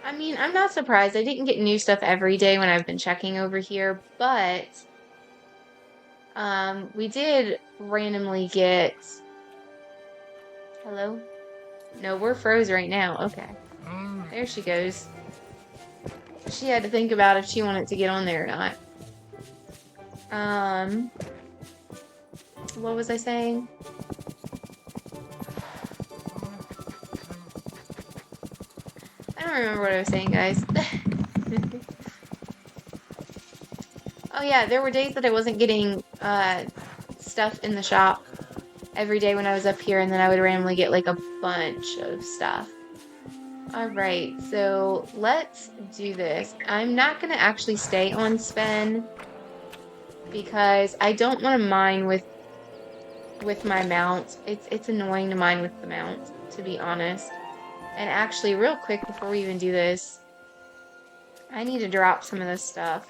I mean, I'm not surprised. I didn't get new stuff every day when I've been checking over here, but we did randomly get... Hello? No, we're froze right now. Okay. There she goes. She had to think about if she wanted to get on there or not. What was I saying? I don't remember what I was saying, guys. Oh yeah, there were days that I wasn't getting stuff in the shop every day when I was up here, and then I would randomly get like a bunch of stuff. Alright, so let's do this. I'm not going to actually stay on Sven because I don't want to mine with my mount. It's annoying to mine with the mount, to be honest. And actually, real quick before we even do this, I need to drop some of this stuff.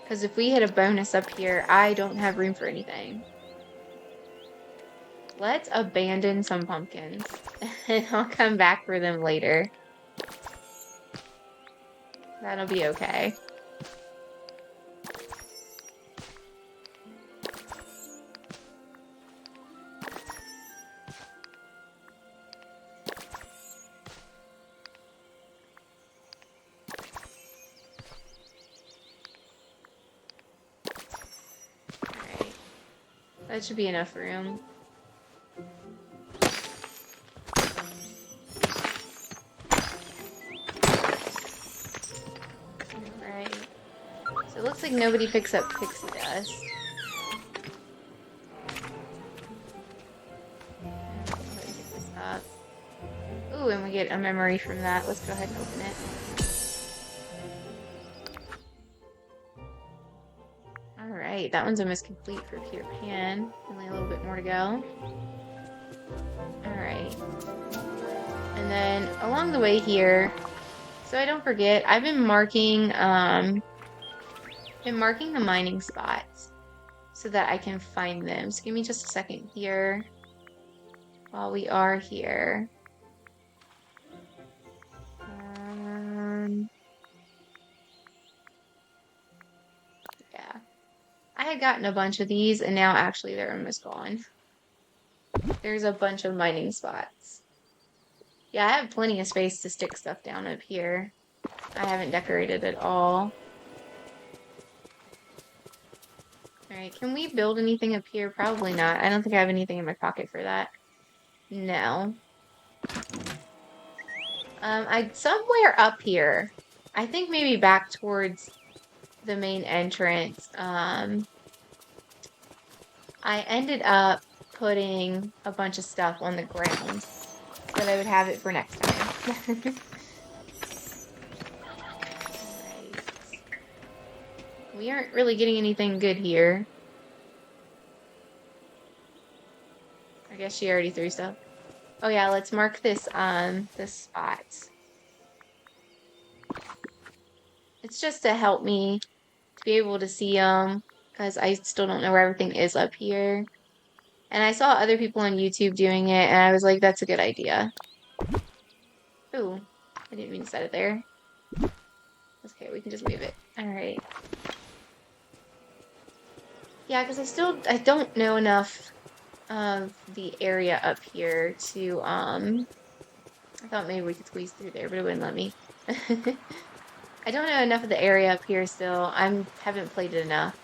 Because if we hit a bonus up here, I don't have room for anything. Let's abandon some pumpkins. And I'll come back for them later. That'll be okay. Alright. That should be enough room. So it looks like nobody picks up pixie dust. Get this up. Ooh, and we get a memory from that. Let's go ahead and open it. Alright, that one's almost complete for Peter Pan. Only a little bit more to go. Alright. And then along the way here, so I don't forget, I've been marking the mining spots so that I can find them. So give me just a second here while we are here. Yeah. I had gotten a bunch of these and now actually they're almost gone. There's a bunch of mining spots. Yeah, I have plenty of space to stick stuff down up here. I haven't decorated at all. Alright, can we build anything up here? Probably not. I don't think I have anything in my pocket for that. No. Somewhere up here, I think maybe back towards the main entrance, I ended up putting a bunch of stuff on the ground so that I would have it for next time. Alright. We aren't really getting anything good here. I guess she already threw stuff. Oh yeah, let's mark this spot. It's just to help me to be able to see them because I still don't know where everything is up here. And I saw other people on YouTube doing it, and I was like, that's a good idea. Ooh, I didn't mean to set it there. Okay, we can just move it. All right. Yeah, because I don't know enough of the area up here to, I thought maybe we could squeeze through there, but it wouldn't let me. I don't know enough of the area up here still. I haven't played it enough.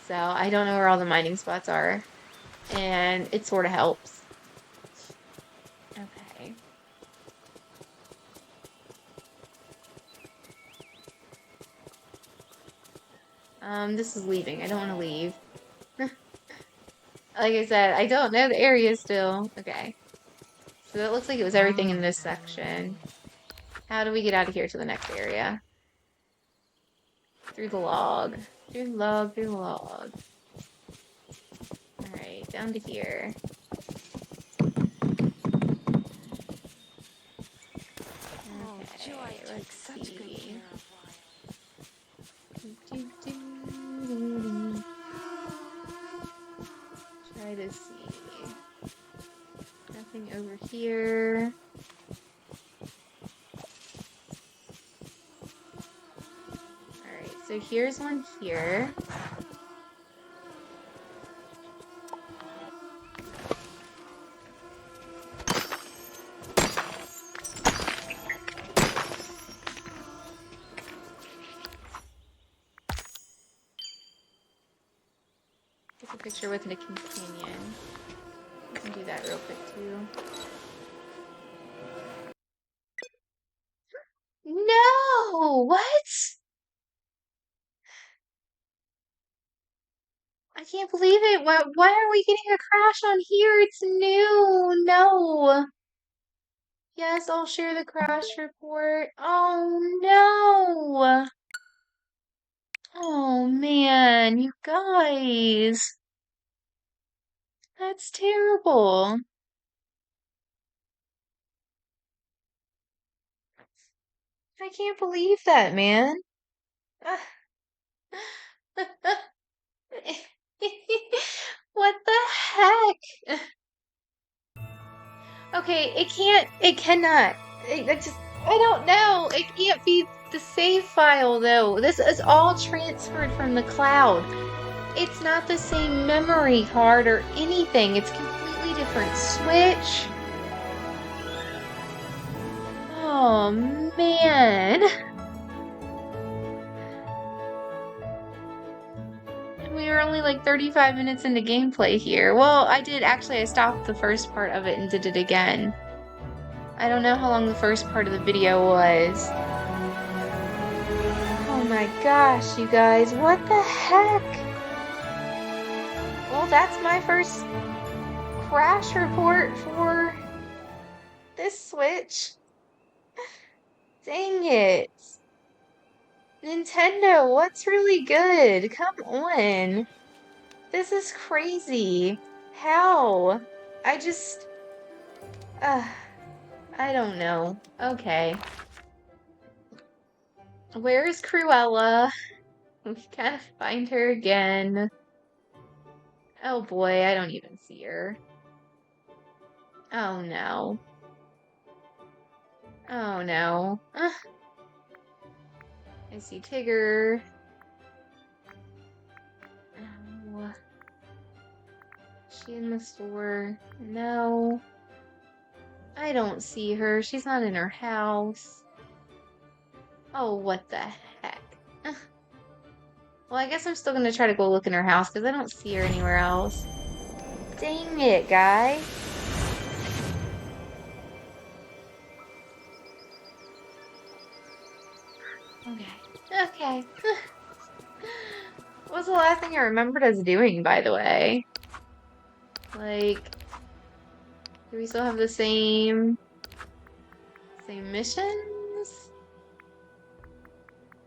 So I don't know where all the mining spots are. And it sort of helps. Okay. This is leaving. I don't want to leave. Like I said, I don't know the area still. Okay. So it looks like it was everything in this section. How do we get out of here to the next area? Through the log. Through the log, through the log. Alright, down to here. Okay, let's see. Try to see. Nothing over here. Alright, so here's one here. Take a picture with a companion. I can do that real quick too. No! What? I can't believe it. Why are we getting a crash on here? It's new. No. Yes, I'll share the crash report. Oh no. Oh man, you guys. That's terrible. I can't believe that, man. What the heck? Okay, it cannot. I don't know. It can't be the save file though. This is all transferred from the cloud. It's not the same memory card or anything. It's completely different switch. Oh man. We were only like 35 minutes into gameplay here. Well, I stopped the first part of it and did it again. I don't know how long the first part of the video was. Oh my gosh, you guys, what the heck? Well, that's my first crash report for this Switch. Dang it. Nintendo, what's really good? Come on. This is crazy. How? I just... I don't know. Okay. Where is Cruella? We gotta find her again. Oh boy, I don't even see her. Oh no. Oh no. I see Tigger. Oh. Is she in the store? No. I don't see her. She's not in her house. Oh, what the heck? Well, I guess I'm still gonna try to go look in her house because I don't see her anywhere else. Dang it, guy. Okay. Okay. What was the last thing I remembered us doing, by the way? Like, do we still have the same missions?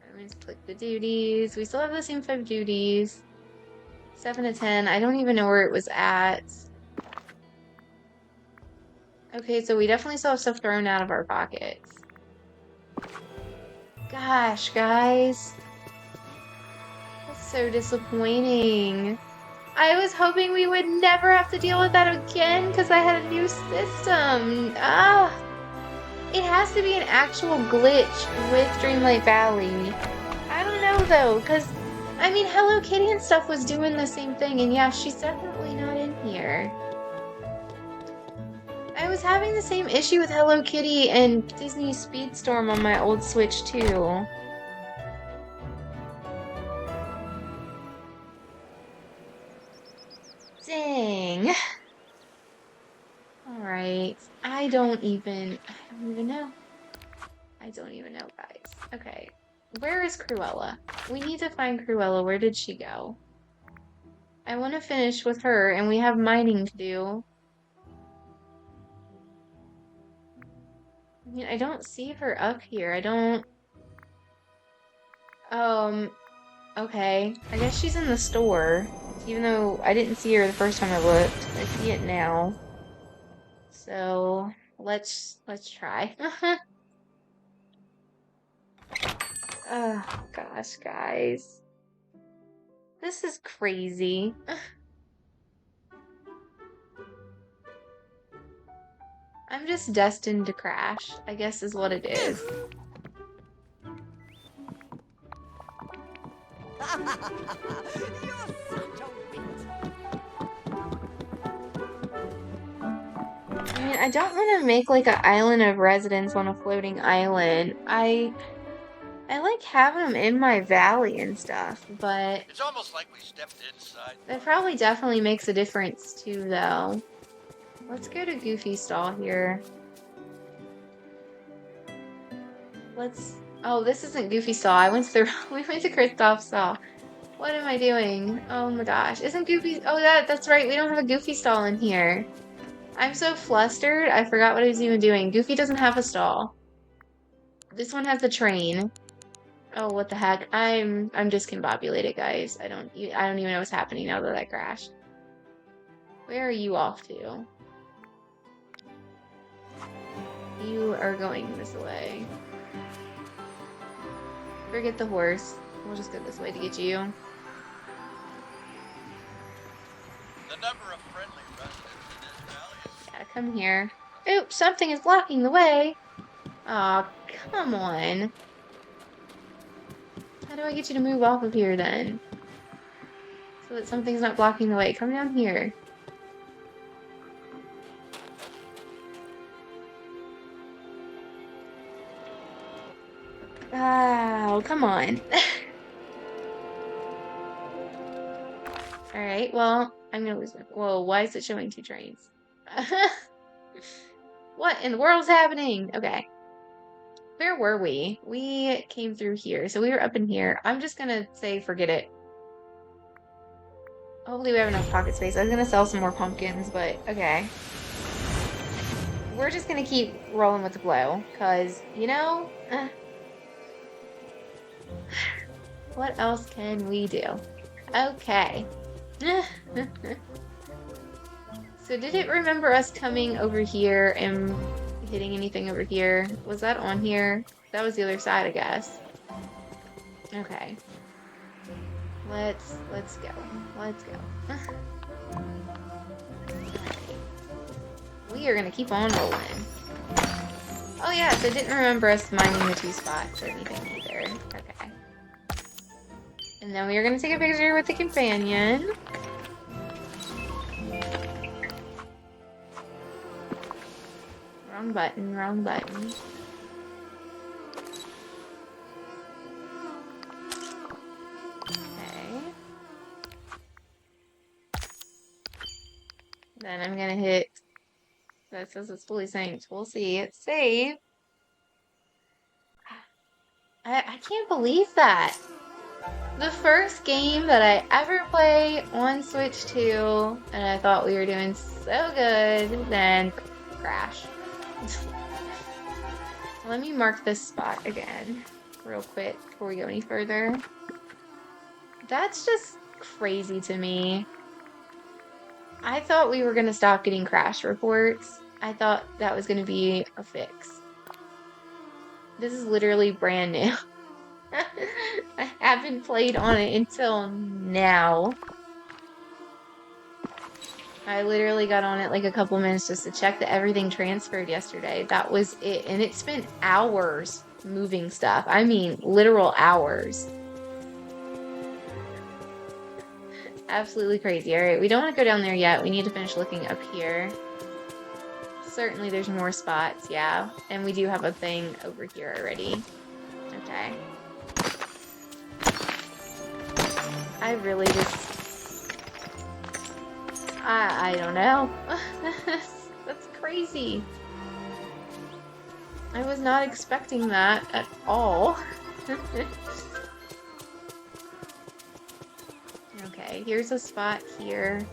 Let me just click the duties. We still have the same 5 duties. 7 to 10. I don't even know where it was at. Okay, so we definitely still have stuff thrown out of our pockets. Gosh, guys. so disappointing. I was hoping we would never have to deal with that again because I had a new system. Ah, it has to be an actual glitch with Dreamlight Valley. I don't know though, because I mean, Hello Kitty and stuff was doing the same thing, and yeah, she's definitely not in here. I was having the same issue with Hello Kitty and Disney Speedstorm on my old Switch too. Dang. Alright. I don't even know. I don't even know, guys. Okay. Where is Cruella? We need to find Cruella. Where did she go? I want to finish with her, and we have mining to do. I mean, I don't see her up here. I don't... Okay. I guess she's in the store. Even though I didn't see her the first time I looked. I see it now. So, let's try. Oh, gosh, guys. This is crazy. I'm just destined to crash, I guess is what it is. You're such a wit. I mean, I don't want to make like an island of residence on a floating island. I like having them in my valley and stuff, but It's almost like we stepped inside. that probably definitely makes a difference too, though. Let's go to Goofy Stall here. Oh, this isn't Goofy Stall. We went to Kristoff Stall. What am I doing? Oh my gosh. Isn't Goofy... Oh, that's right. We don't have a Goofy Stall in here. I'm so flustered. I forgot what I was even doing. Goofy doesn't have a stall. This one has the train. Oh, what the heck? I'm discombobulated, guys. I don't even know what's happening now that I crashed. Where are you off to? You are going this way. Forget the horse. We'll just go this way to get you. The number of friendly residents in this valley is... Yeah, come here. Oops, something is blocking the way. Aw, come on. How do I get you to move off of here then? So that something's not blocking the way. Come down here. Oh, come on. Alright, well, I'm gonna lose my... Whoa, why is it showing 2 trains? What in the world's happening? Okay. Where were we? We came through here, so we were up in here. I'm just gonna say forget it. Hopefully we have enough pocket space. I was gonna sell some more pumpkins, but okay. We're just gonna keep rolling with the flow, because, you know... what else can we do? Okay. So did it remember us coming over here and hitting anything over here? Was that on here? That was the other side, I guess. Okay. Let's go. Let's go. We are gonna keep on rolling. Oh yeah, so it didn't remember us mining the 2 spots or anything either. Okay. And then we are gonna take a picture with the companion. Wrong button, wrong button. Okay. Then I'm gonna hit... That says it's fully synced. We'll see. It's saved. I can't believe that. The first game that I ever play on Switch 2, and I thought we were doing so good, then crash. Let me mark this spot again real quick before we go any further. That's just crazy to me. I thought we were going to stop getting crash reports. I thought that was going to be a fix. This is literally brand new. I haven't played on it until now. I literally got on it like a couple minutes just to check that everything transferred yesterday. That was it. And it spent hours moving stuff. I mean, literal hours. Absolutely crazy. All right, we don't want to go down there yet. We need to finish looking up here. Certainly there's more spots, yeah. And we do have a thing over here already. Okay. I really just... I don't know. That's crazy. I was not expecting that at all. Okay, here's a spot here.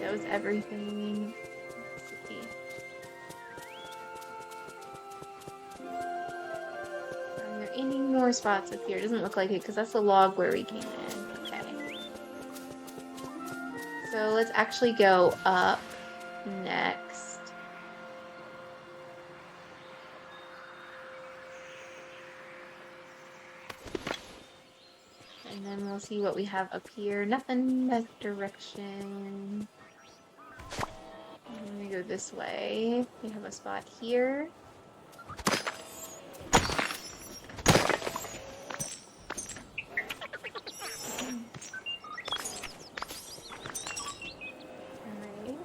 That was everything. Let's see. Are there any more spots up here? It doesn't look like it because that's the log where we came in. Okay. So let's actually go up next. And then we'll see what we have up here. Nothing that direction. Let me go this way. We have a spot here. Alright.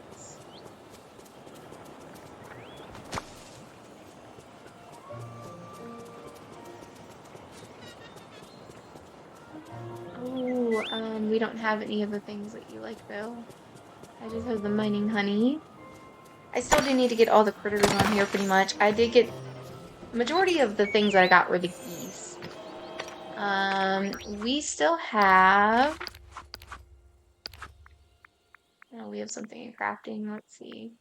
Oh, we don't have any of the things that you like though. I just have the mining honey. I still do need to get all the critters on here pretty much. I did get majority of the things that I got were the geese. We still have... Oh, we have something in crafting. Let's see.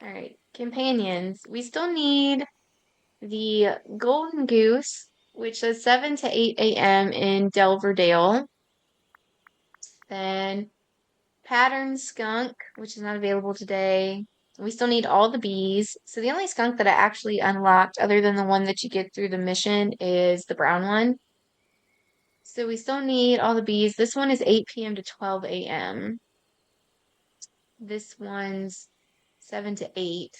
Alright, companions. We still need the golden goose, which says 7 to 8 a.m. in Delverdale. Then pattern skunk, which is not available today. We still need all the bees. So the only skunk that I actually unlocked, other than the one that you get through the mission, is the brown one. So we still need all the bees. This one is 8 p.m. to 12 a.m. This one's 7 to 8.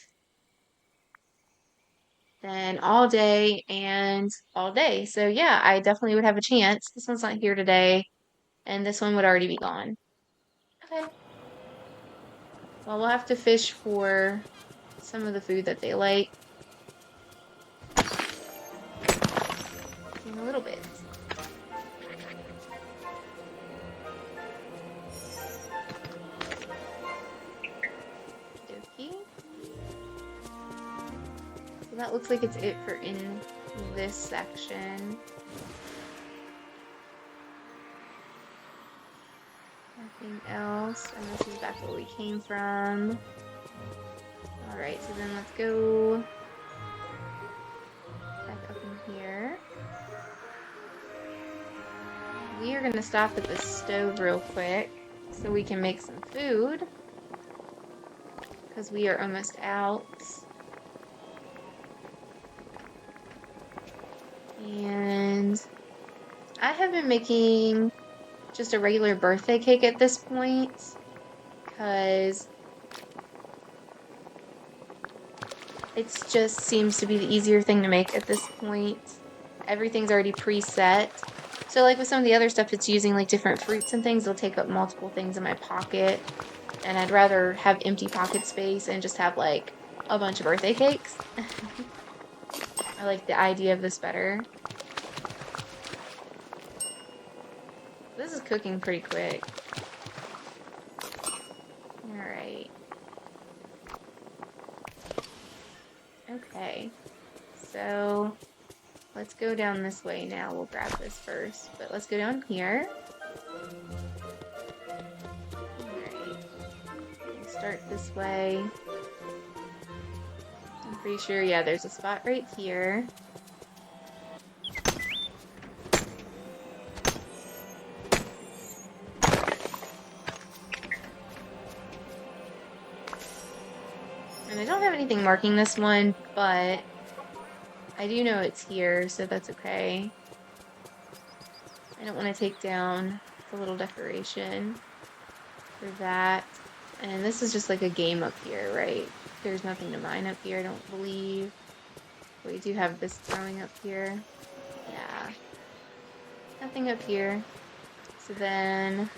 Then all day and all day. So yeah, I definitely would have a chance. This one's not here today, and this one would already be gone. Okay. Well, we'll have to fish for some of the food that they like in a little bit. Okey. So that looks like it's it for in this section. Nothing else, and this is back where we came from. Alright, so then let's go back up in here. We are going to stop at the stove real quick so we can make some food, because we are almost out. And I have been making just a regular birthday cake at this point, because it just seems to be the easier thing to make at this point. Everything's already preset. So like with some of the other stuff, it's using like different fruits and things. It'll take up multiple things in my pocket. And I'd rather have empty pocket space and just have like a bunch of birthday cakes. I like the idea of this better. This is cooking pretty quick. Alright. Okay. So let's go down this way now. We'll grab this first. But let's go down here. Alright. Start this way. I'm pretty sure, yeah, there's a spot right here. And I don't have anything marking this one, but I do know it's here, so that's okay. I don't want to take down the little decoration for that. And this is just like a game up here, right? There's nothing to mine up here, I don't believe. We do have this throwing up here. Yeah. Nothing up here. So then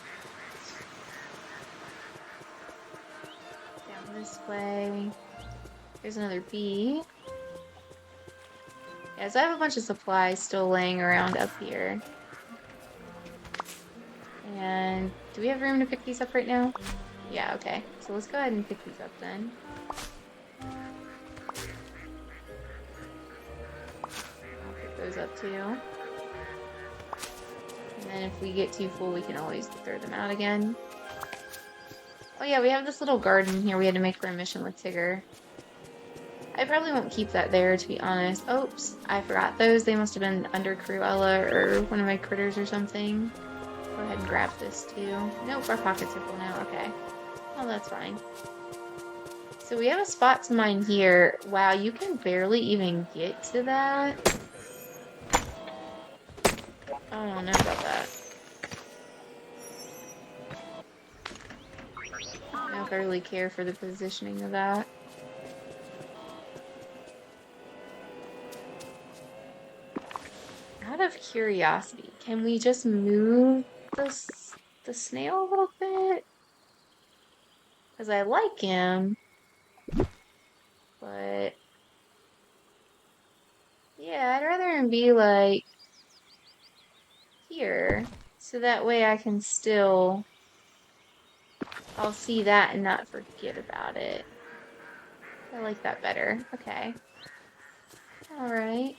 down this way. There's another bee. Yeah, so I have a bunch of supplies still laying around up here. And do we have room to pick these up right now? Yeah, okay. So let's go ahead and pick these up then. I'll pick those up too. And then if we get too full, we can always throw them out again. Oh yeah, we have this little garden here we had to make for a mission with Tigger. I probably won't keep that there, to be honest. Oops, I forgot those. They must have been under Cruella or one of my critters or something. Go ahead and grab this too. Nope, our pockets are full now. Okay. Oh, that's fine. So we have a spot to mine here. Wow, you can barely even get to that. I don't know about that. I don't know if I really care for the positioning of that. Out of curiosity, can we just move the snail a little bit? Because I like him. But yeah, I'd rather him be like here. So that way I can still, I'll see that and not forget about it. I like that better. Okay. Alright.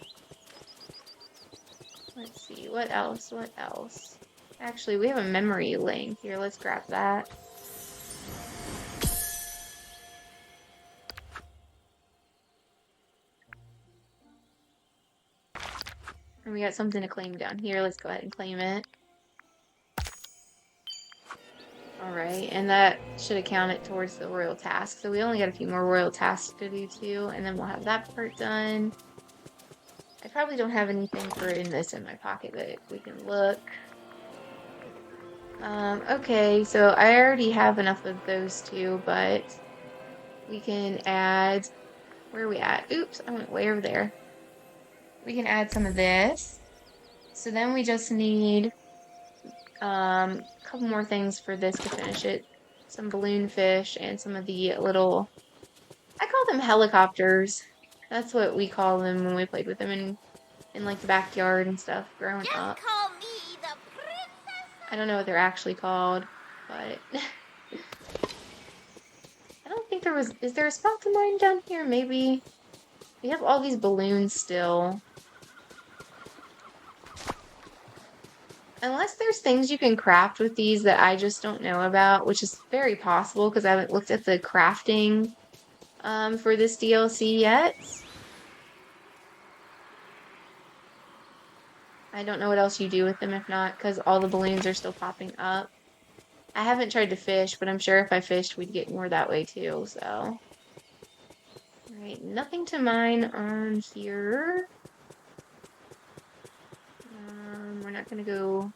Let's see, what else? What else? Actually, we have a memory link here. Let's grab that. And we got something to claim down here. Let's go ahead and claim it. Alright, and that should account it towards the royal task. So we only got a few more royal tasks to do too, and then we'll have that part done. I probably don't have anything for in this in my pocket, but we can look. Okay, so I already have enough of those two, but we can add, where are we at? Oops, I went way over there. We can add some of this. So then we just need a couple more things for this to finish it. Some balloon fish and some of the little, I call them helicopters. That's what we call them when we played with them in like the backyard and stuff growing up. Just call me the princess. I don't know what they're actually called, but I don't think there was, is there a spot to mine down here? Maybe. We have all these balloons still. Unless there's things you can craft with these that I just don't know about, which is very possible because I haven't looked at the crafting for this DLC yet. I don't know what else you do with them if not, because all the balloons are still popping up. I haven't tried to fish, but I'm sure if I fished, we'd get more that way too, so. Alright, nothing to mine on here. We're not gonna go...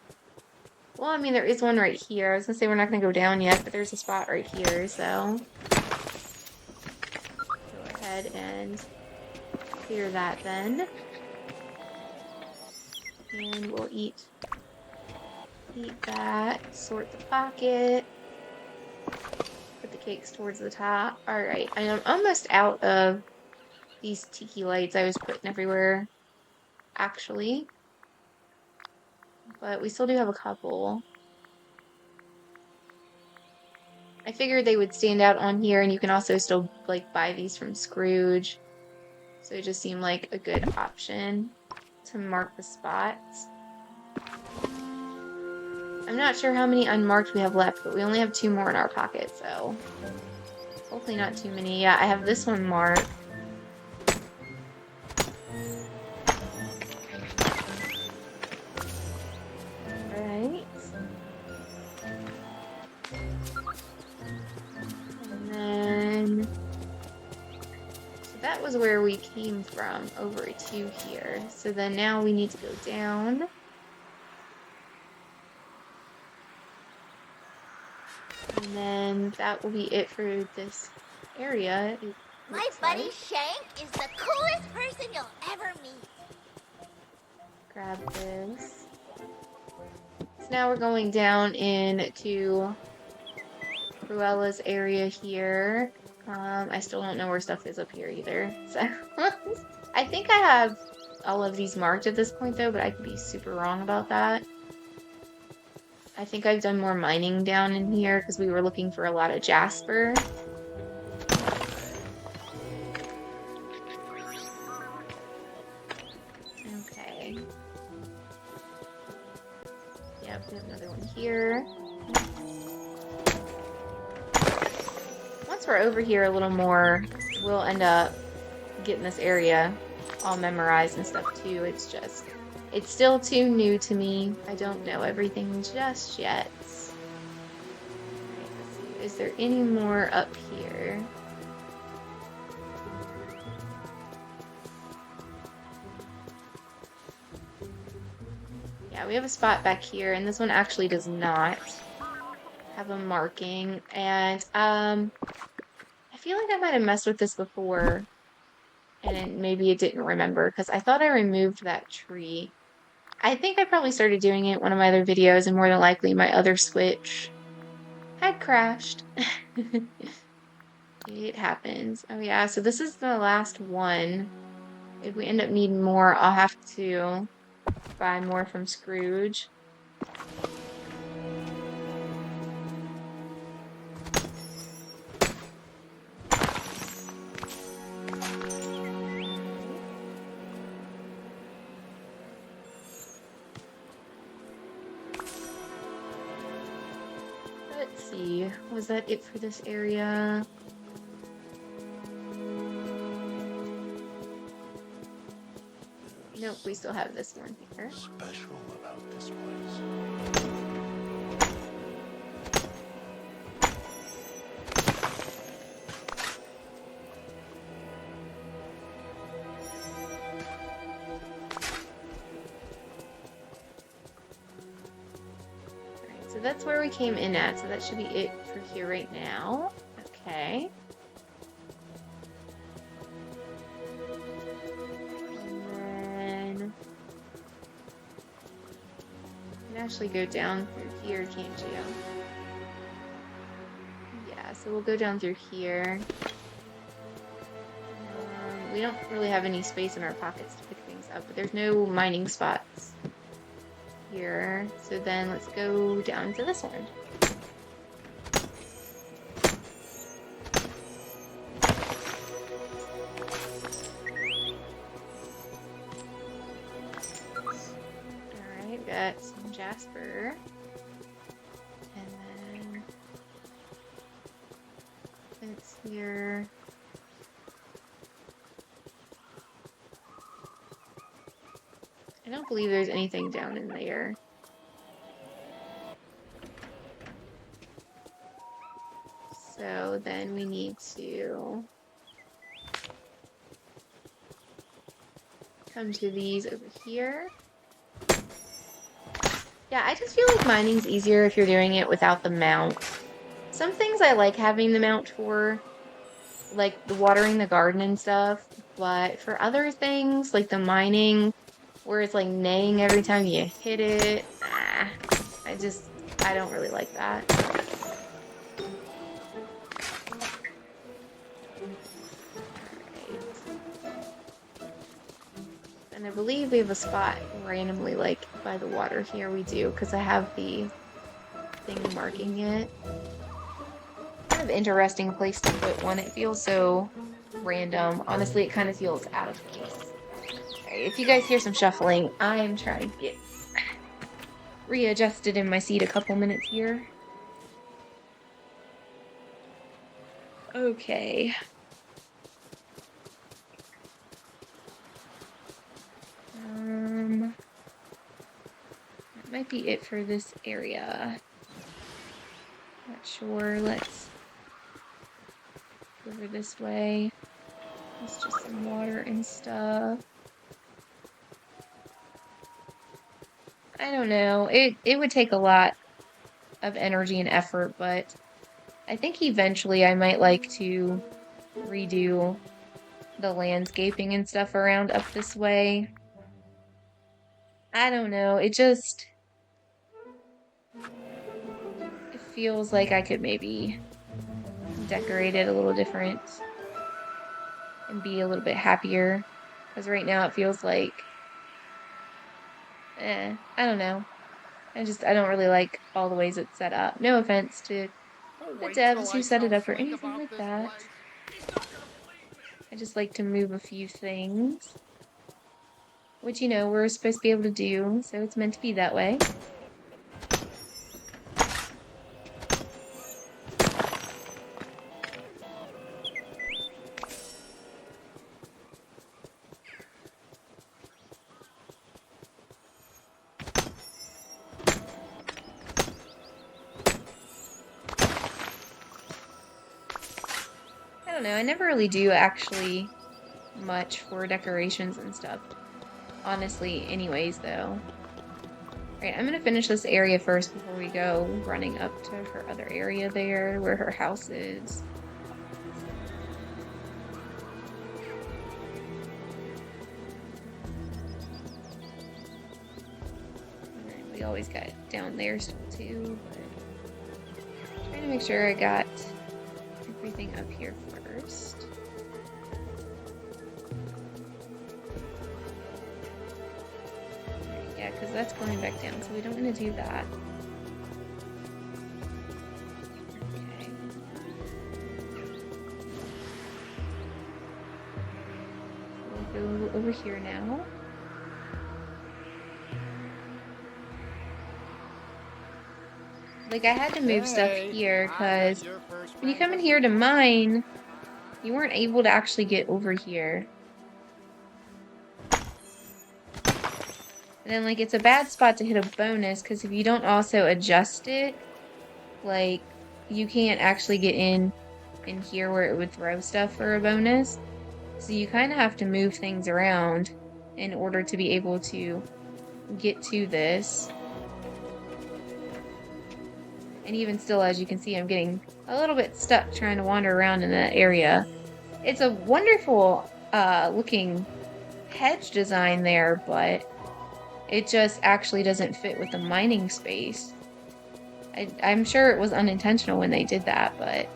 Well, I mean, there is one right here. I was gonna say we're not gonna go down yet, but there's a spot right here, so. Go ahead and clear that then. And we'll eat that, sort the pocket, put the cakes towards the top. Alright, I am almost out of these tiki lights I was putting everywhere, actually. But we still do have a couple. I figured they would stand out on here, and you can also still, like, buy these from Scrooge. So it just seemed like a good option to mark the spots. I'm not sure how many unmarked we have left, but we only have 2 more in our pocket, so hopefully not too many. Yeah, I have this one marked. that was where we came from, over to here. So then now we need to go down. And then that will be it for this area. My buddy Shank is the coolest person you'll ever meet. Grab this. So now we're going down into Cruella's area here. I still don't know where stuff is up here either. So I think I have all of these marked at this point though, but I could be super wrong about that. I think I've done more mining down in here because we were looking for a lot of jasper. Okay. Yep, we have another one here. Once we're over here a little more, we'll end up getting this area all memorized and stuff too. It's still too new to me. I don't know everything just yet. Alright, let's see. Is there any more up here? Yeah, we have a spot back here, and this one actually does not have a marking. And I feel like I might have messed with this before, and maybe it didn't remember because I thought I removed that tree. I think I probably started doing it in one of my other videos, and more than likely my other Switch had crashed. It happens. Oh yeah, so this is the last one. If we end up needing more, I'll have to buy more from Scrooge. Let's see, was that it for this area? Nope, we still have this one here. Special about this place. Alright, so that's where we came in at, so that should be it for here right now. Okay. Actually go down through here, can't you? Yeah, so we'll go down through here. We don't really have any space in our pockets to pick things up, but there's no mining spots here. So then let's go down to this one. Alright, got some jasper. And then it's here. I don't believe there's anything down in there. So then we need to come to these over here. Yeah, I just feel like mining's easier if you're doing it without the mount. Some things I like having the mount for, like the watering the garden and stuff, but for other things, like the mining, where it's like neighing every time you hit it, I don't really like that. And I believe we have a spot randomly, like, by the water here. We do, because I have the thing marking it. Kind of interesting place to put one. It feels so random. Honestly, it kind of feels out of place. Alright, if you guys hear some shuffling, I am trying to get readjusted in my seat a couple minutes here. Okay. That might be it for this area. Not sure. Let's go over this way. It's just some water and stuff. I don't know. It would take a lot of energy and effort, but I think eventually I might like to redo the landscaping and stuff around up this way. I don't know. It feels like I could maybe decorate it a little different and be a little bit happier. Because right now it feels like, I don't know. I don't really like all the ways it's set up. No offense to the devs who set it up or anything like that. I just like to move a few things. Which, we're supposed to be able to do, so it's meant to be that way. I don't know, I never really do actually much for decorations and stuff. Honestly, anyways, though. Alright, I'm gonna finish this area first before we go running up to her other area there, where her house is. And we always got it down there still too, but trying to make sure I got everything up here first. Yeah, because that's going back down, so we don't want to do that. Okay. We'll go over here now. Like, I had to move stuff here, because when you come in here to mine, you weren't able to actually get over here. And then, like, it's a bad spot to hit a bonus, because if you don't also adjust it, like, you can't actually get in here where it would throw stuff for a bonus. So you kind of have to move things around in order to be able to get to this. And even still, as you can see, I'm getting a little bit stuck trying to wander around in that area. It's a wonderful looking hedge design there, but it just actually doesn't fit with the mining space. I'm sure it was unintentional when they did that, but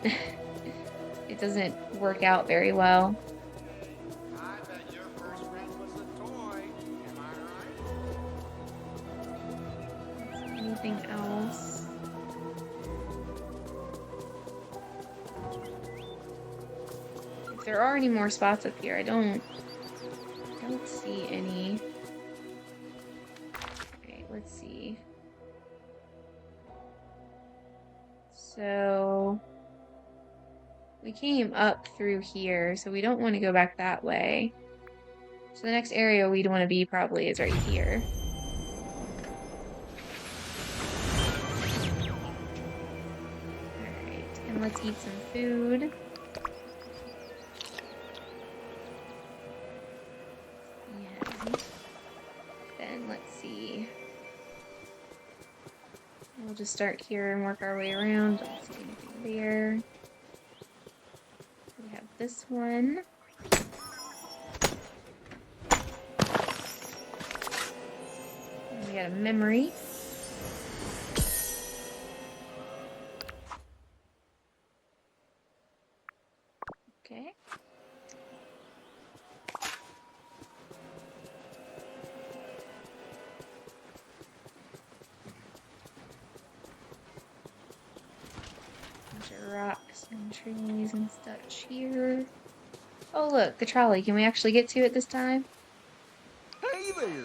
it doesn't work out very well. I bet your first friend was a toy. Am I right? Anything else? If there are any more spots up here, I don't see any. Okay, let's see. So we came up through here, so we don't want to go back that way. So the next area we'd want to be probably is right here. Alright, and let's eat some food. And then let's see. We'll just start here and work our way around. Don't see anything there. We have this one. And we got a memory. Okay. Bunch of rocks and trees and such here. Oh look, the trolley. Can we actually get to it this time? Hey there!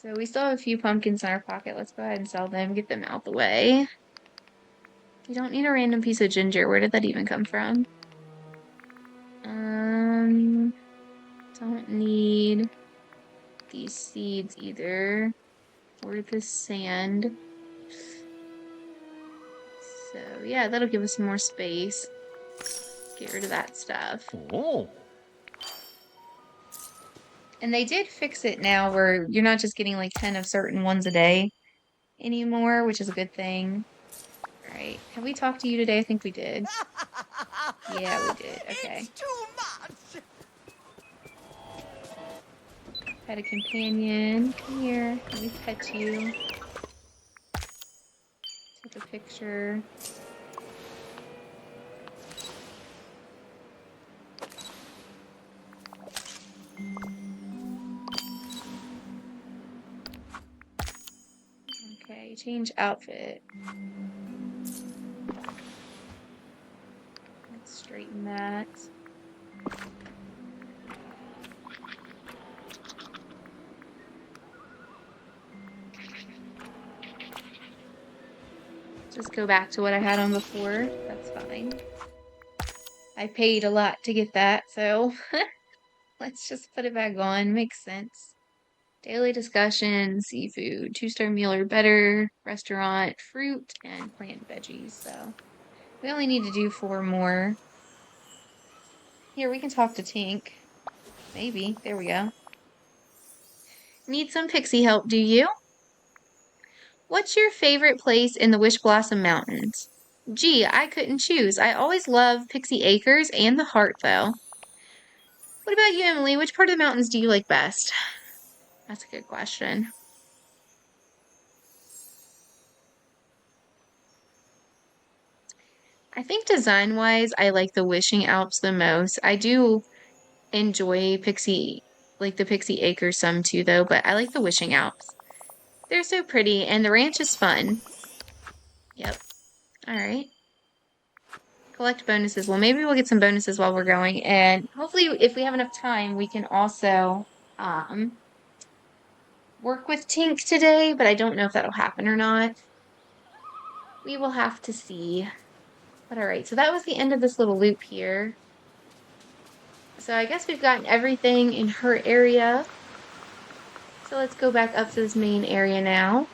So we still have a few pumpkins in our pocket. Let's go ahead and sell them, get them out the way. We don't need a random piece of ginger. Where did that even come from? Don't need these seeds either. Or the sand. So yeah, that'll give us some more space. Get rid of that stuff. Oh. And they did fix it now where you're not just getting like 10 of certain ones a day anymore, which is a good thing. All right. Have we talked to you today? I think we did. Yeah, we did. Okay. It's too much. Had a companion. Come here. Let me pet you. Take a picture. Okay, change outfit. Let's straighten that. Just go back to what I had on before. That's fine. I paid a lot to get that, so let's just put it back on. Makes sense. Daily discussion, seafood, 2-star meal or better, restaurant, fruit, and plant veggies. So we only need to do 4 more. Here, we can talk to Tink. Maybe. There we go. Need some pixie help, do you? What's your favorite place in the Wish Blossom Mountains? Gee, I couldn't choose. I always love Pixie Acres and the Heart, though. What about you, Emily? Which part of the mountains do you like best? That's a good question. I think design-wise, I like the Wishing Alps the most. I do enjoy the Pixie Acres some too, though, but I like the Wishing Alps. They're so pretty, and the ranch is fun. Yep. All right. Collect bonuses. Well, maybe we'll get some bonuses while we're going, and hopefully, if we have enough time, we can also work with Tink today, but I don't know if that'll happen or not. We will have to see. But all right, so that was the end of this little loop here. So I guess we've gotten everything in her area. So let's go back up to this main area now.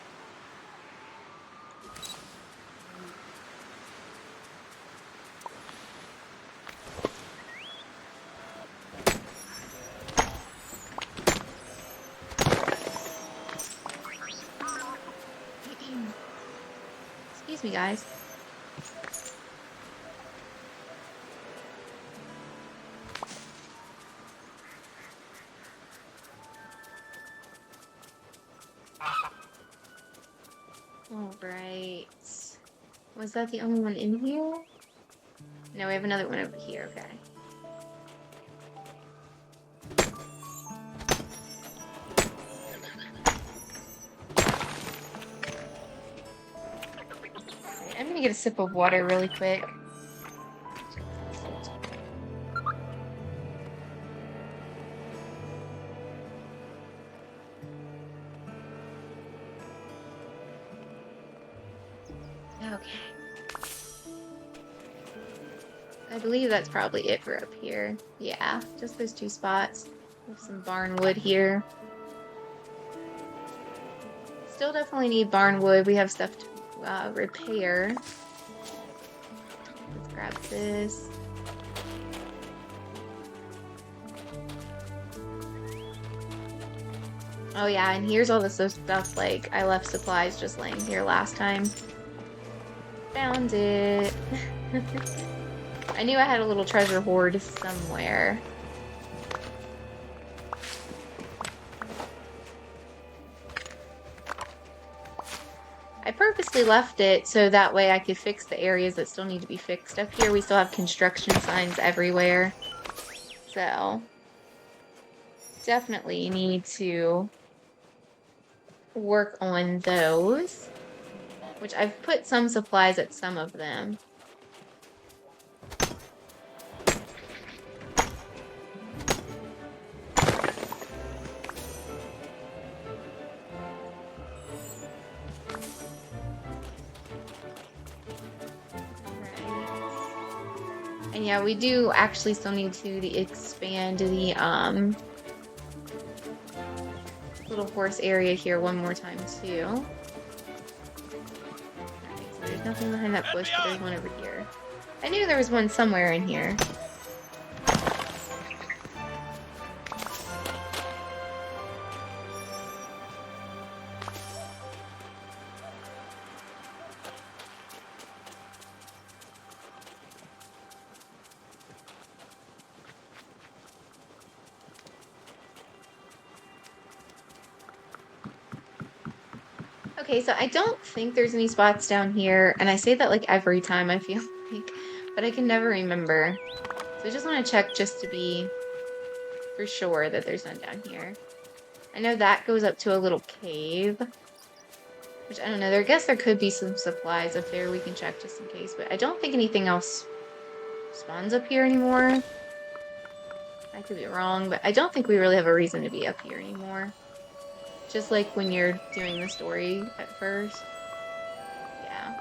Excuse me, guys. All right. Was that the only one in here? No, we have another one over here. Okay. Okay, I'm gonna get a sip of water really quick. Okay. I believe that's probably it for up here. Yeah, just those 2 spots. We have some barn wood here. Still definitely need barn wood. We have stuff to repair. Let's grab this. Oh yeah, and here's all this stuff, like, I left supplies just laying here last time. Found it. I knew I had a little treasure hoard somewhere. I purposely left it so that way I could fix the areas that still need to be fixed. Up here we still have construction signs everywhere. So, definitely need to work on those. Which I've put some supplies at some of them. And yeah, we do actually still need to expand the little horse area here one more time too. Alright, so there's Nothing behind that Let bush, me but there's on! one over here. I knew there was one somewhere in here. Okay, so I don't think there's any spots down here, and I say that like every time I feel like, but I can never remember. So I just want to check just to be for sure that there's none down here. I know that goes up to a little cave, which I don't know. I guess there could be some supplies up there we can check just in case, but I don't think anything else spawns up here anymore. I could be wrong, but I don't think we really have a reason to be up here anymore. Just like when you're doing the story at first. Yeah.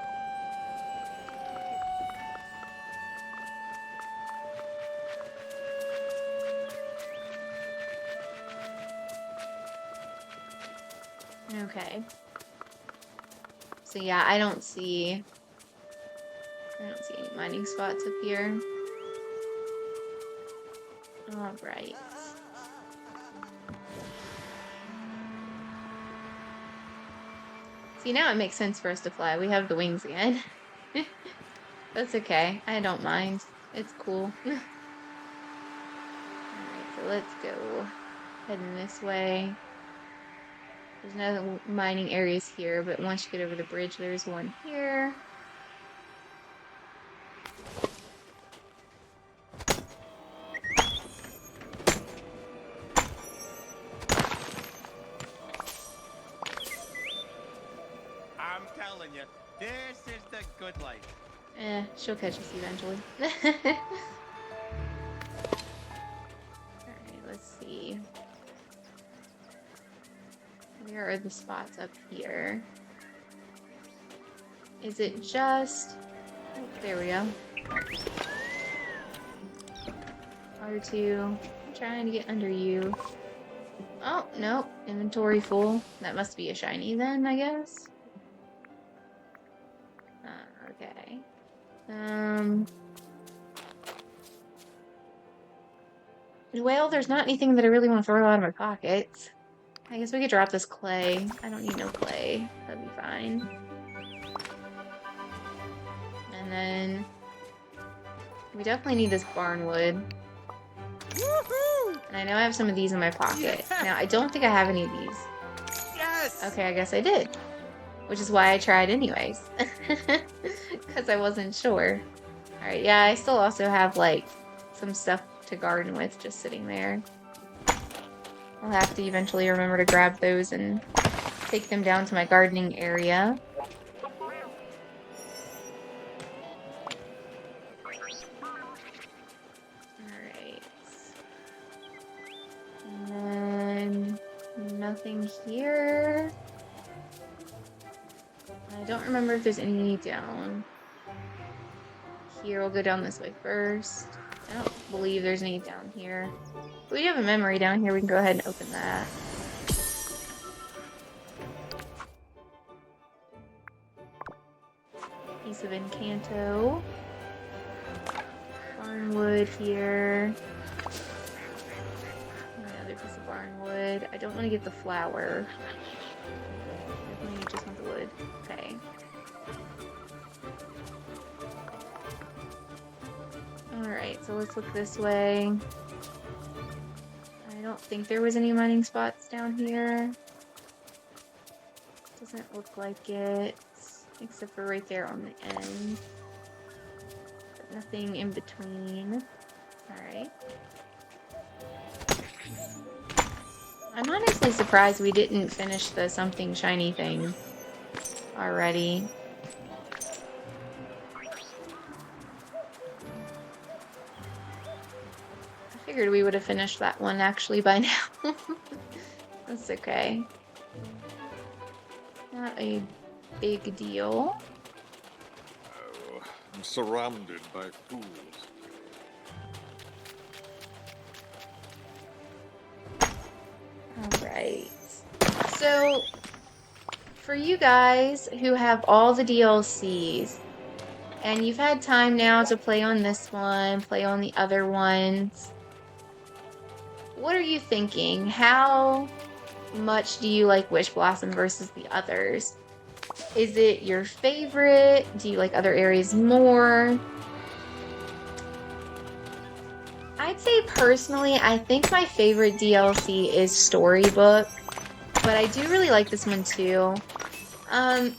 Okay. So yeah, I don't see any mining spots up here. All right. See, now it makes sense for us to fly. We have the wings again. That's okay. I don't mind. It's cool. Alright, so let's go. Heading this way. There's no mining areas here, but once you get over the bridge, there's one here. I'm telling you, this is the good life. She'll catch us eventually. Alright, let's see. Where are the spots up here? Is it just... Oh, there we go. R2. I'm trying to get under you. Oh, no. Inventory full. That must be a shiny then, I guess. Okay. Well, there's not anything that I really want to throw out of my pockets. I guess we could drop this clay. I don't need no clay. That'd be fine. And then we definitely need this barnwood. And I know I have some of these in my pocket. Yeah. Now, I don't think I have any of these. Yes! Okay, I guess I did. Which is why I tried anyways. Because I wasn't sure. Alright, yeah, I still also have, like, some stuff to garden with just sitting there. I'll have to eventually remember to grab those and take them down to my gardening area. Alright. And then nothing here. I don't remember if there's any down here. We'll go down this way first. I don't believe there's any down here. But we have a memory down here. We can go ahead and open that. Piece of Encanto. Barnwood here. Another piece of barnwood. I don't want to get the flower. Definitely just want the wood. Okay. Alright, so let's look this way. I don't think there was any mining spots down here. Doesn't look like it. Except for right there on the end. But nothing in between. Alright. I'm honestly surprised we didn't finish the something shiny thing already. I figured we would have finished that one actually by now. That's okay. Not a big deal. Oh, I'm surrounded by fools. Alright. So, for you guys who have all the DLCs and you've had time now to play on this one, play on the other ones, what are you thinking? How much do you like Wish Blossom versus the others? Is it your favorite? Do you like other areas more? I'd say personally, I think my favorite DLC is Storybook, but I do really like this one too. I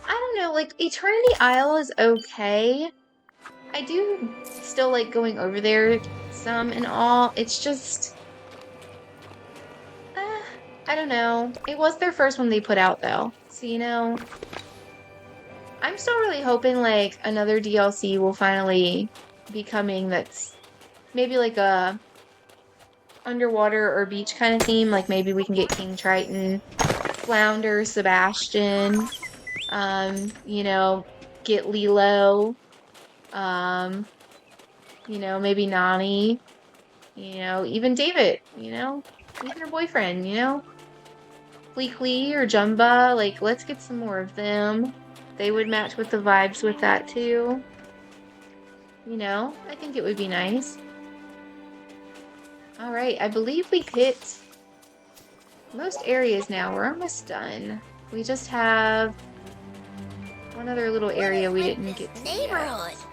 don't know, like Eternity Isle is okay. I do still like going over there some and all. It's just, I don't know. It was their first one they put out though. So, I'm still really hoping like another DLC will finally be coming that's maybe like a underwater or beach kind of theme. Like maybe we can get King Triton, Flounder, Sebastian, get Lilo, maybe Nani, even David, even her boyfriend, Fleekly or Jumba, like let's get some more of them. They would match with the vibes with that too. I think it would be nice. All right, I believe we hit most areas now. We're almost done. We just have one other little area we didn't get to neighborhood. yet.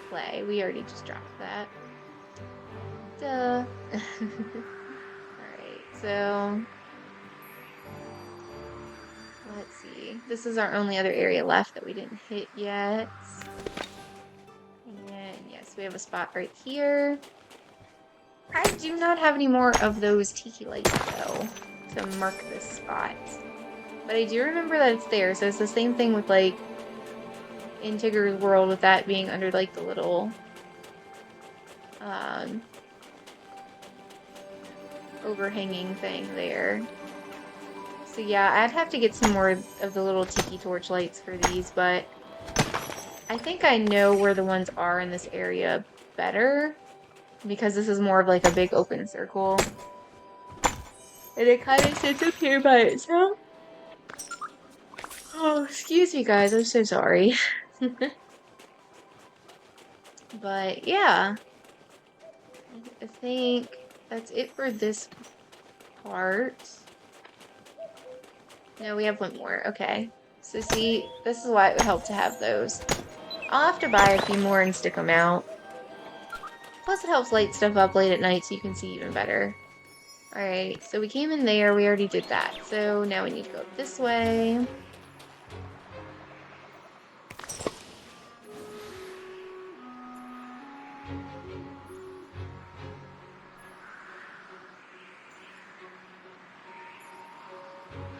Play. We already just dropped that. Duh. Alright, so let's see. This is our only other area left that we didn't hit yet. And yes, we have a spot right here. I do not have any more of those tiki lights though to mark this spot. But I do remember that it's there, so it's the same thing with like in Tigger's world with that being under like the little overhanging thing there. So yeah, I'd have to get some more of the little tiki torch lights for these, but I think I know where the ones are in this area better because this is more of like a big open circle. And it kind of sits up here by itself. Oh, excuse me guys, I'm so sorry. But yeah, I think that's it for this part. No, we have one more. Okay. So see, this is why it would help to have those. I'll have to buy a few more and stick them out. Plus it helps light stuff up late at night so you can see even better. Alright, so we came in there. We already did that. So now we need to go up this way.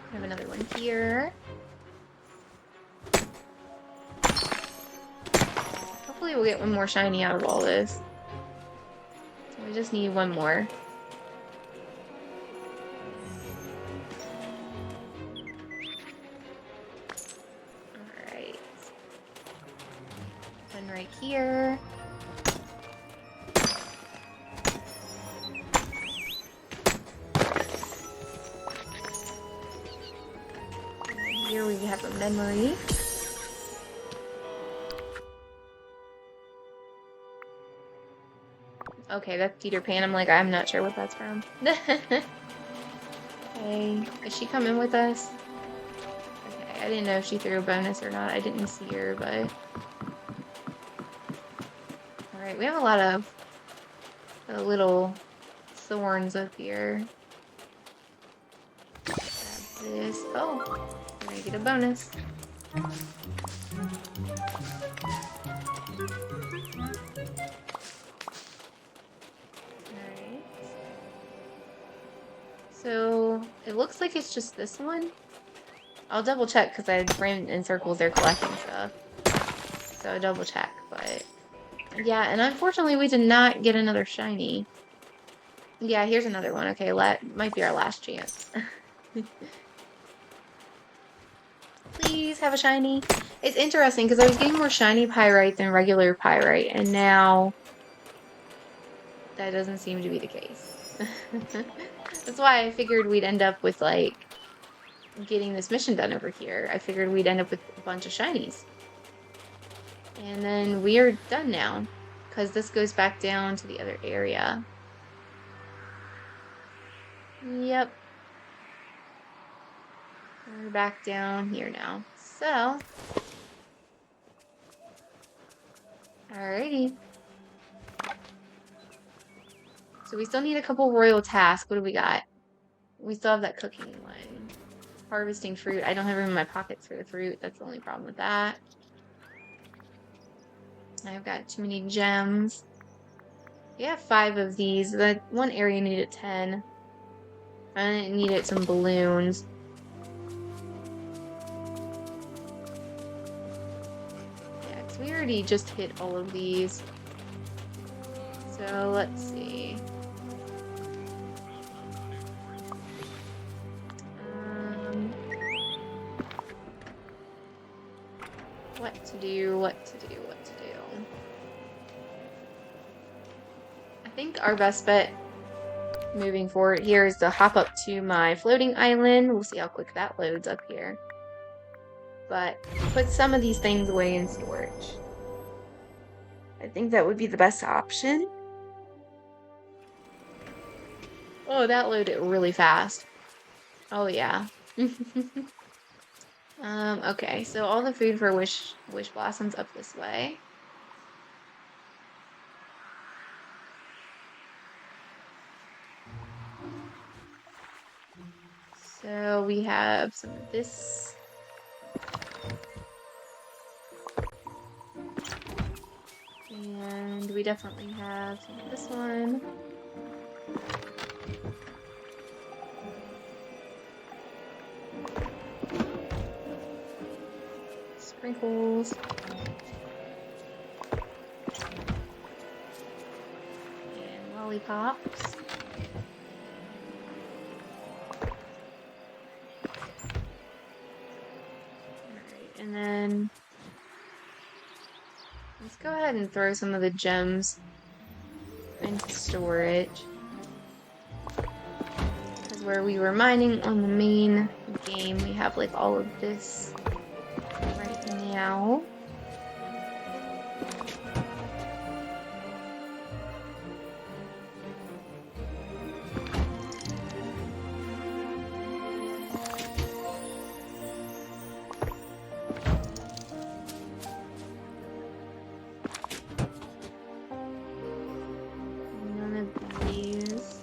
We have another one here. Hopefully we'll get one more shiny out of all this. So we just need one more. Alright. One right here. Here we have a memory. Okay, that's Peter Pan. I'm like, I'm not sure what that's from. Okay, is she coming with us? Okay, I didn't know if she threw a bonus or not. I didn't see her, but... Alright, we have a lot of little thorns up here. Grab this. Oh, we're gonna get a bonus. Alright. So, it looks like it's just this one. I'll double check because I ran in circles there collecting stuff. So, double check, but... Yeah, and unfortunately we did not get another shiny. Yeah, here's another one. Okay, might be our last chance. Please have a shiny. It's interesting because I was getting more shiny pyrite than regular pyrite, and now that doesn't seem to be the case. That's why I figured we'd end up with like getting this mission done over here. I figured we'd end up with a bunch of shinies. And then we are done now because this goes back down to the other area. Yep. We're back down here now. So, alrighty. So we still need a couple royal tasks. What do we got? We still have that cooking one. Harvesting fruit. I don't have room in my pockets for the fruit. That's the only problem with that. I've got too many gems. We have 5 of these. That one area needed 10. I needed some balloons. Yeah, because we already just hit all of these. So let's see. What to do, what to do, what to do. I think our best bet moving forward here is to hop up to my floating island. We'll see how quick that loads up here. But put some of these things away in storage. I think that would be the best option. Oh, that loaded really fast. Oh yeah. Okay, so all the food for wish blossoms up this way. So we have some of this. And we definitely have some of this one. Sprinkles. And lollipops. Alright, and then let's go ahead and throw some of the gems into storage. Because where we were mining on the main game, we have like all of this right now. None of these.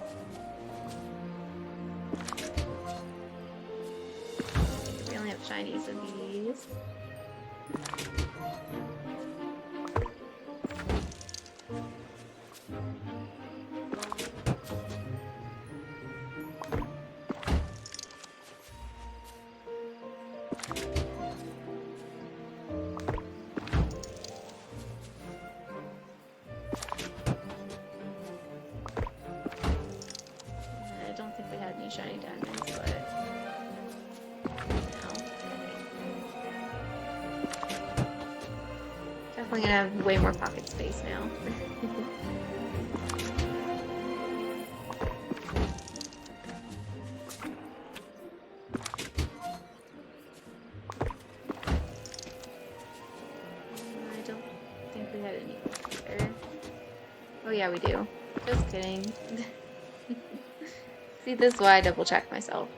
We only have shinies of these. I don't think we had any shiny diamonds, but no. Definitely gonna have way more pocket space now. I don't think we had any there. Oh yeah, we do. Just kidding. See, this is why I double check myself.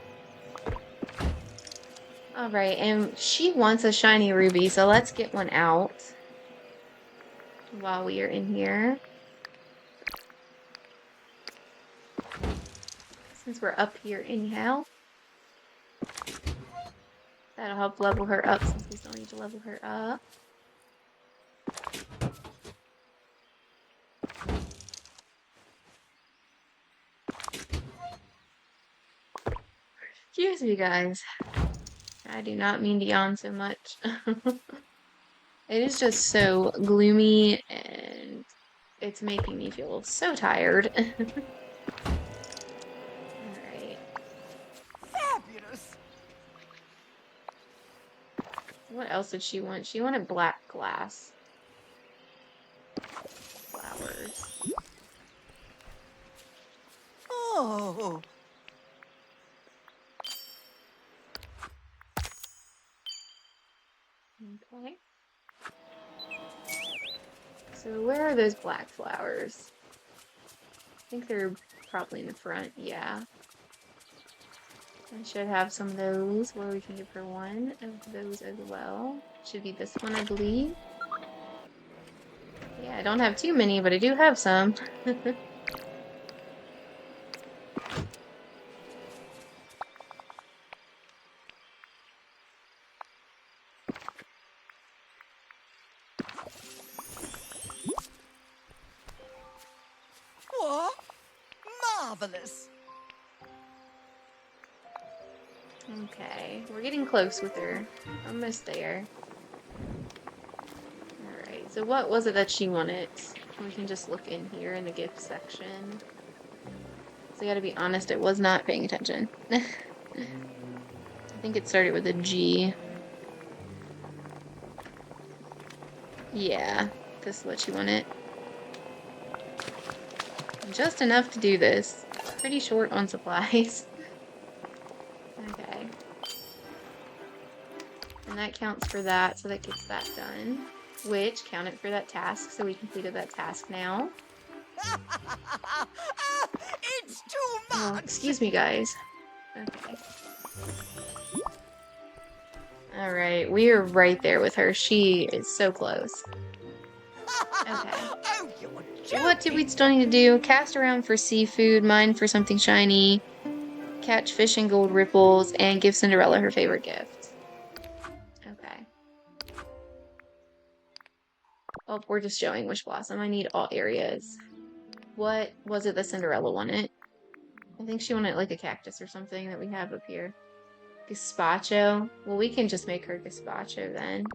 Alright, and she wants a shiny ruby, so let's get one out while we are in here. Since we're up here anyhow. That'll help level her up since we still need to level her up. Excuse me, guys. I do not mean to yawn so much. It is just so gloomy and it's making me feel so tired. Alright. Fabulous. What else did she want? She wanted black glass. Flowers. Oh. Okay. So where are those black flowers? I think they're probably in the front, yeah. I should have some of those where we can give her one of those as well. Should be this one, I believe. Yeah, I don't have too many, but I do have some. What? Marvelous. Okay, we're getting close with her. Almost there. Alright, so what was it that she wanted? We can just look in here in the gift section. So I gotta be honest, I was not paying attention. I think it started with a G. Yeah, this is what she wanted. Just enough to do this. Pretty short on supplies. Okay. And that counts for that, so that gets that done. Which counted for that task, so we completed that task now. It's too Oh, much. excuse me, guys. Okay. Alright, we are right there with her. She is so close. Okay. Oh, you're So what do we joking. still need to do? Cast around for seafood, mine for something shiny, catch fish and gold ripples, and give Cinderella her favorite gift. Okay. Oh, we're just showing Wish Blossom. I need all areas. What was it that Cinderella wanted? I think she wanted like a cactus or something that we have up here. Gazpacho. Well, we can just make her gazpacho then.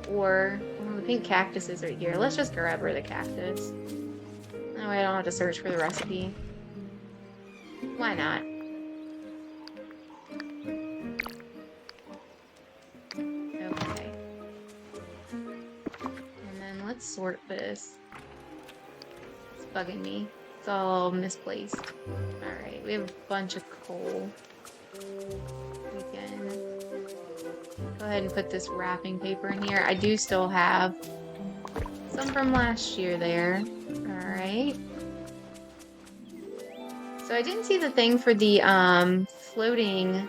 Or, well, the pink cactus is right here. Let's just grab her the cactus. That way I don't have to search for the recipe. Why not? Okay. And then let's sort this. It's bugging me. It's all misplaced. Alright, we have a bunch of coal. We can go ahead and put this wrapping paper in here. I do still have some from last year there. Alright. So I didn't see the thing for the floating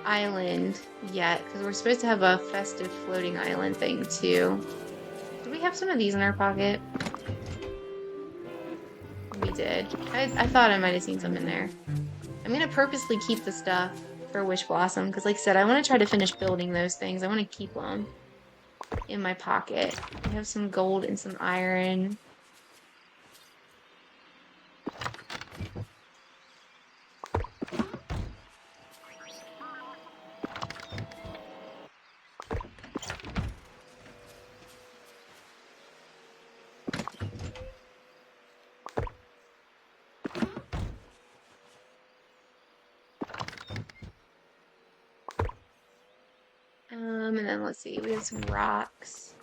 island yet, because we're supposed to have a festive floating island thing too. Do we have some of these in our pocket? We did. I thought I might have seen some in there. I'm gonna purposely keep the stuff for Wish Blossom, because like I said, I want to try to finish building those things. I want to keep them in my pocket. I have some gold and some iron. And then let's see, we have some rocks.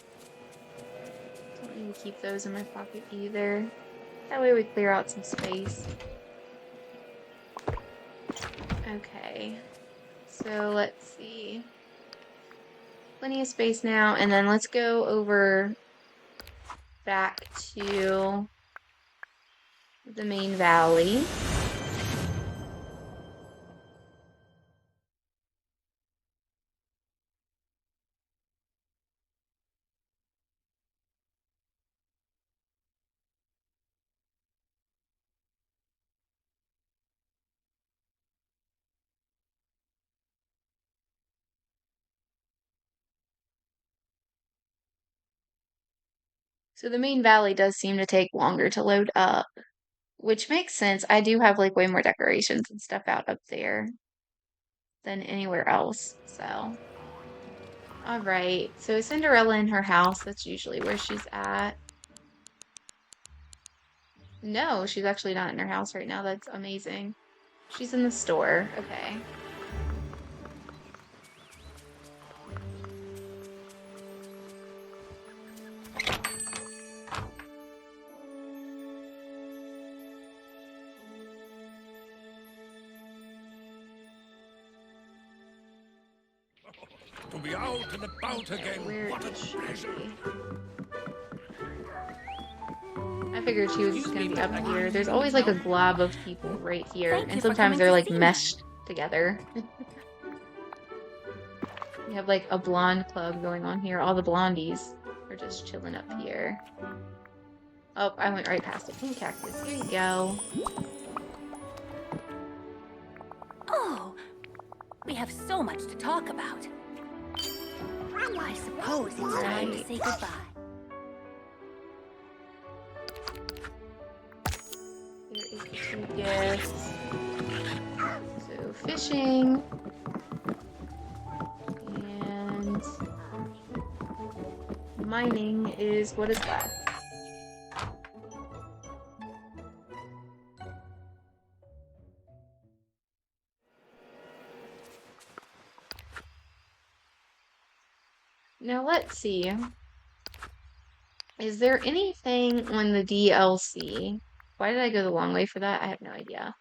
Don't need to keep those in my pocket either. That way we clear out some space. Okay, so let's see. Plenty of space now, and then let's go over back to the main valley. So the main valley does seem to take longer to load up, which makes sense. I do have like way more decorations and stuff out up there than anywhere else, so. All right, so Cinderella in her house, that's usually where she's at. No, she's actually not in her house right now. That's amazing. She's in the store. Okay. be out and about again. Where What a is she? pleasure. I figured she was Excuse gonna me, be up but here. you There's need always like a help? glob of people right here, Thank and you for sometimes coming they're to like see me. meshed together. We have like a blonde club going on here. All the blondies are just chilling up here. Oh, I went right past the pink cactus. Here you go. Oh, we have so much to talk about. I suppose it's time to Right. say goodbye. Here is the two gifts. So fishing. And mining is what is left. Now let's see. Is there anything on the DLC? Why did I go the long way for that? I have no idea.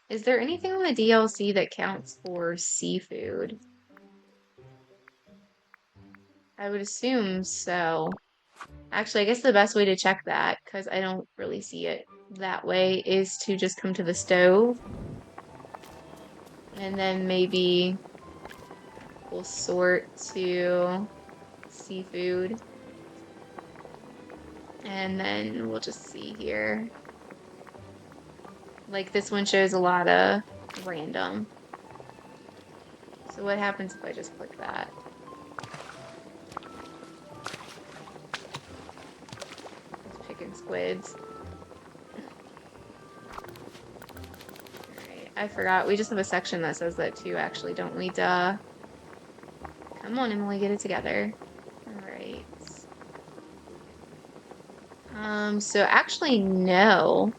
Is there anything on the DLC that counts for seafood? I would assume so. Actually, I guess the best way to check that, because I don't really see it that way, is to just come to the stove. And then maybe we'll sort to seafood. And then we'll just see here. Like this one shows a lot of random. So what happens if I just click that? It's picking squids. Alright, I forgot. We just have a section that says that too, actually, don't we? Duh. Come on, Emily, get it together. Alright. So actually, no.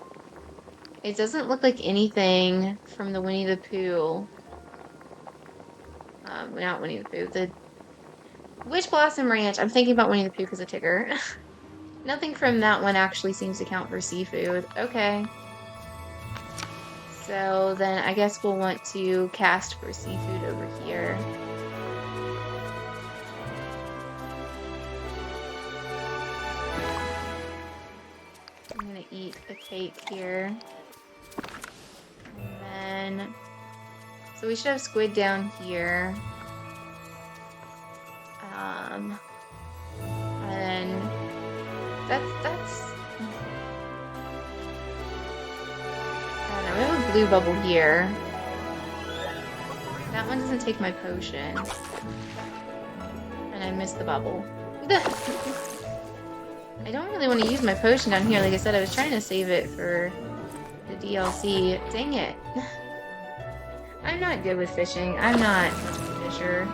It doesn't look like anything from the Winnie the Pooh. Not Winnie the Pooh, the Witch Blossom Ranch. I'm thinking about Winnie the Pooh because of Tigger. Nothing from that one actually seems to count for seafood. Okay. So then I guess we'll want to cast for seafood over here. I'm gonna eat a cake here. And then, so we should have squid down here. And that's I don't know, we have a blue bubble here. That one doesn't take my potion. And I missed the bubble. I don't really want to use my potion down here. Like I said, I was trying to save it for the DLC. Dang it. I'm not good with fishing. I'm not much of a fisher.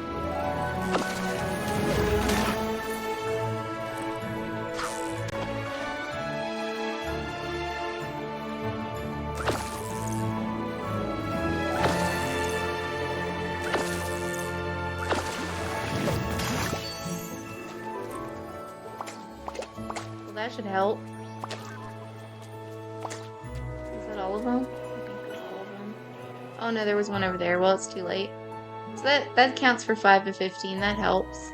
Well, that should help. Is that all of them? I think that's all of them. Oh no, there was one over there. Well, it's too late. So that counts for 5 of 15. That helps.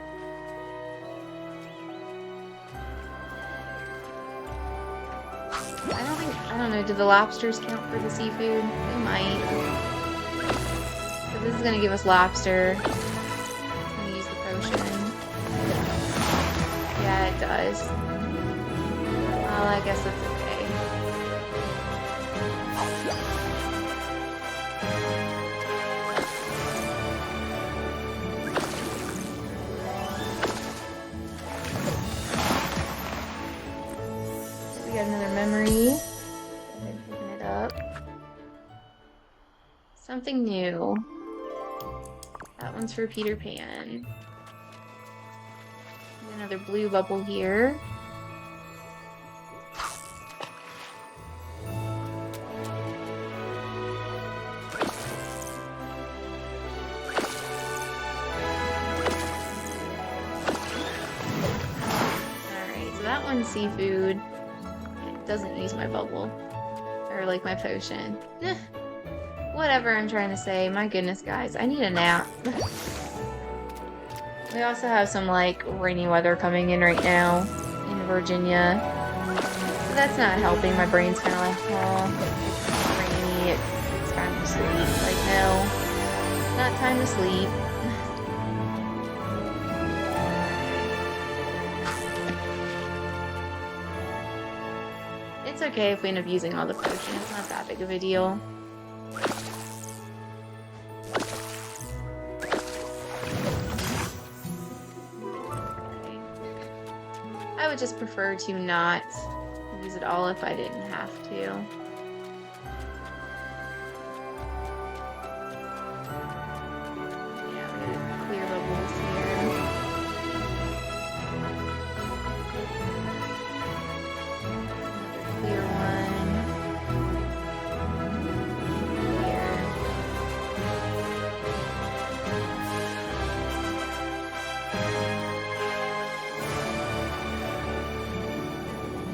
I don't know, do the lobsters count for the seafood? They might. So this is gonna give us lobster. I'm gonna use the potion. Yeah, it does. Well, I guess that's okay. We got another memory. Go ahead and open it up. Something new. That one's for Peter Pan. Another blue bubble here. Alright, so that one's seafood. It doesn't use my bubble. Or like my potion. Whatever I'm trying to say. My goodness, guys. I need a nap. We also have some like rainy weather coming in right now in Virginia. So that's not helping. My brain's kind of like, oh, it's rainy. It's time to sleep. Like, no, it's not time to sleep. It's okay if we end up using all the potion. It's not that big of a deal. I would just prefer to not use it all if I didn't have to. Yeah, we're gonna clear bubbles here. Another clear one. Here.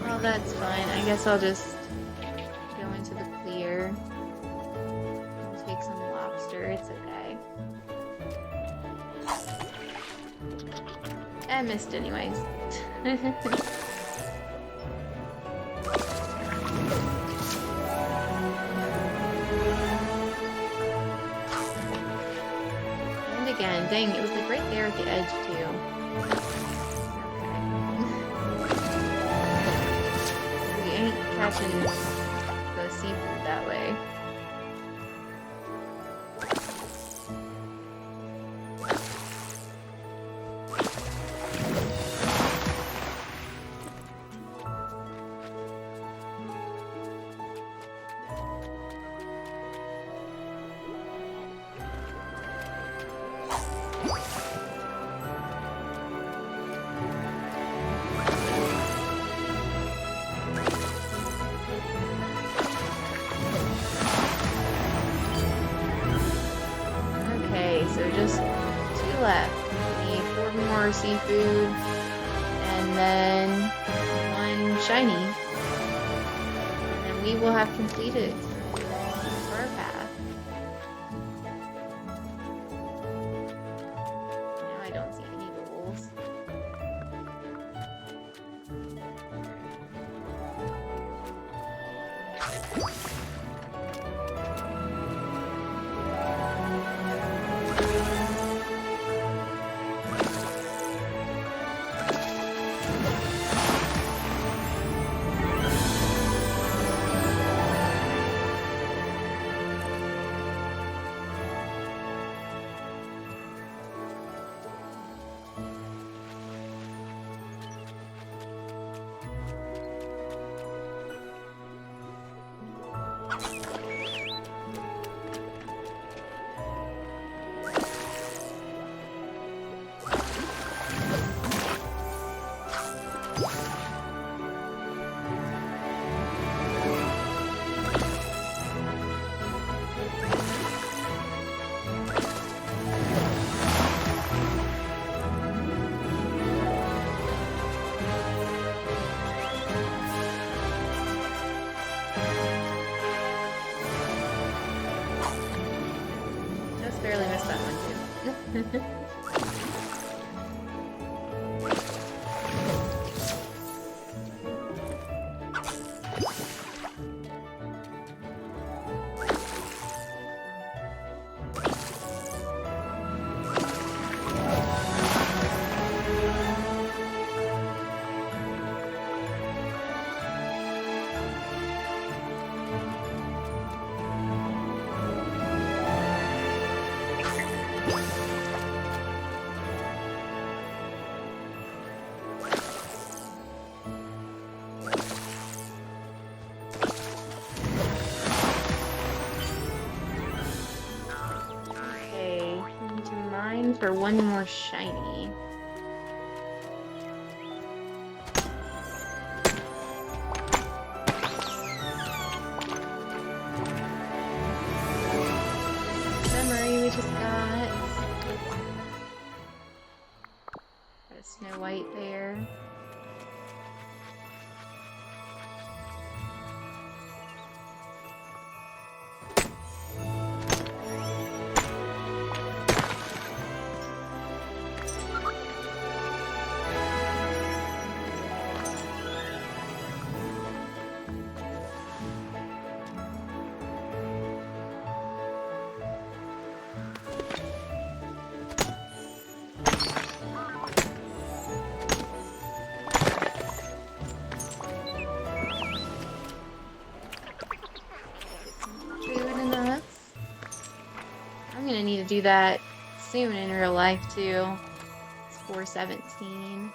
Well, that's fine. I guess I'll just go into the clear. I'll take some lobster. It's okay. I missed anyways. And again, dang, it was like right there at the edge too. Okay. We ain't catching the seafood that way. Okay, so just 2 left. We need 4 more seafood and then 1 shiny. And then we will have completed our path. Now I don't see any bubbles. Just barely missed that one too. Okay, we need to mine for 1 more shiny. Memory we just got. Got a Snow White there. do that soon in real life too. It's 417.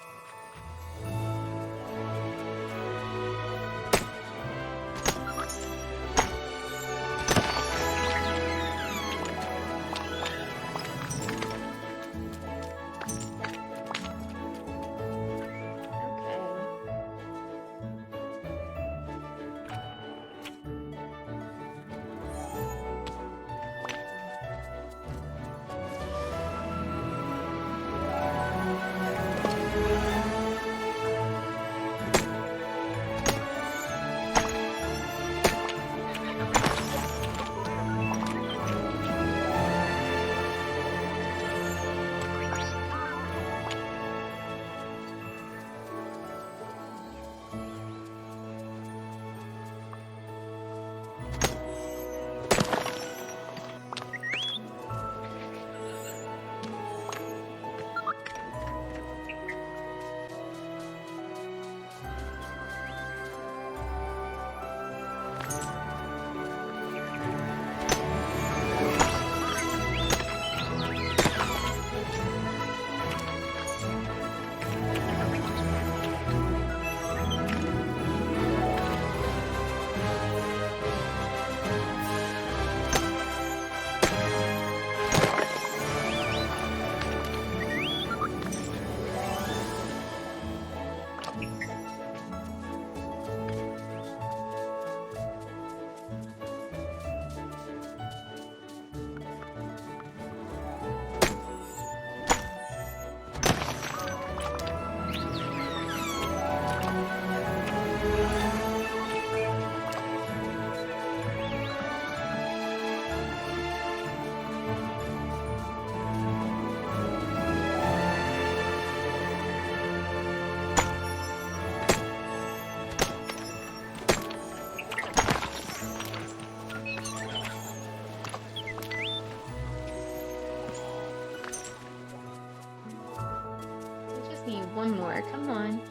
Need one more. Come on.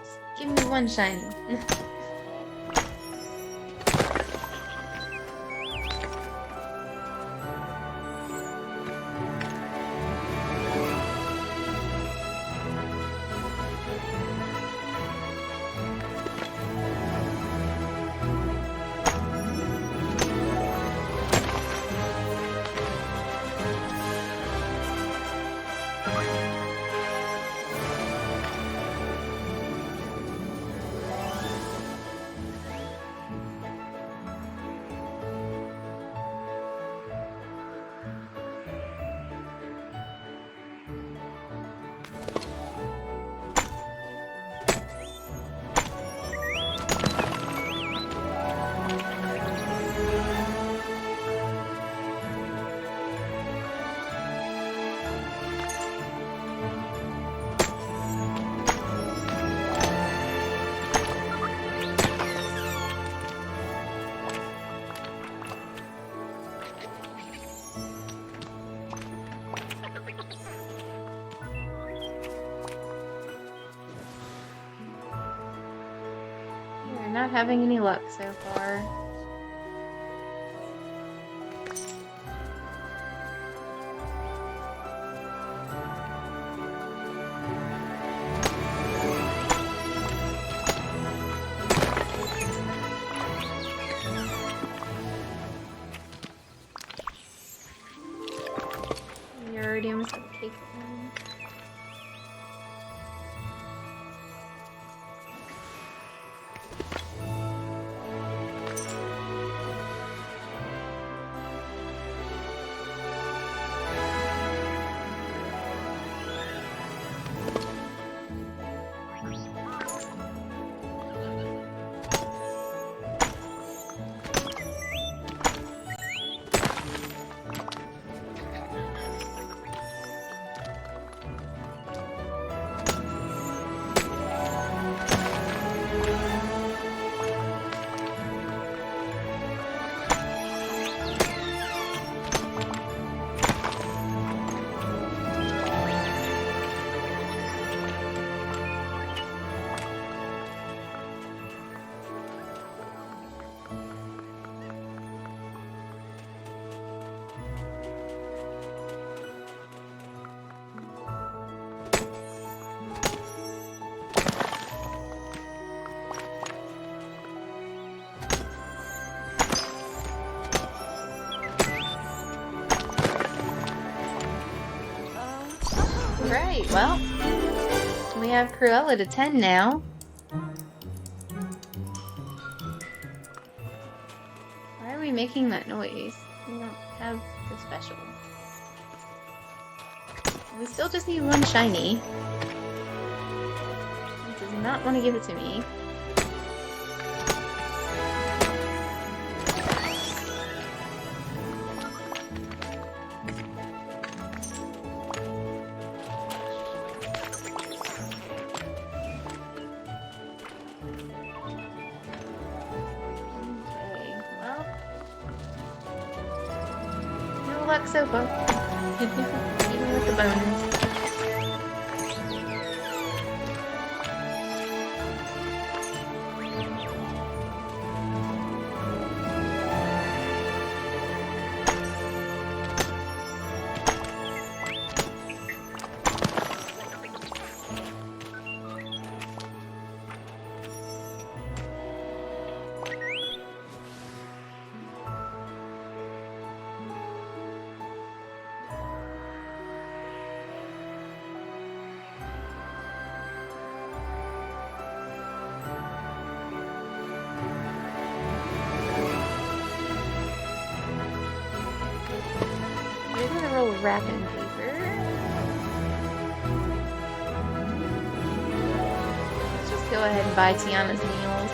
Just give me one shiny. Not having any luck so far. You already almost have a cake. have Cruella to 10 now. Why are we making that noise? We don't have the special. We still just need one shiny. He does not want to give it to me. Okay, well. No luck so far. Even with the bonus. We're gonna roll wrapping paper. Let's just go ahead and buy Tiana's meals.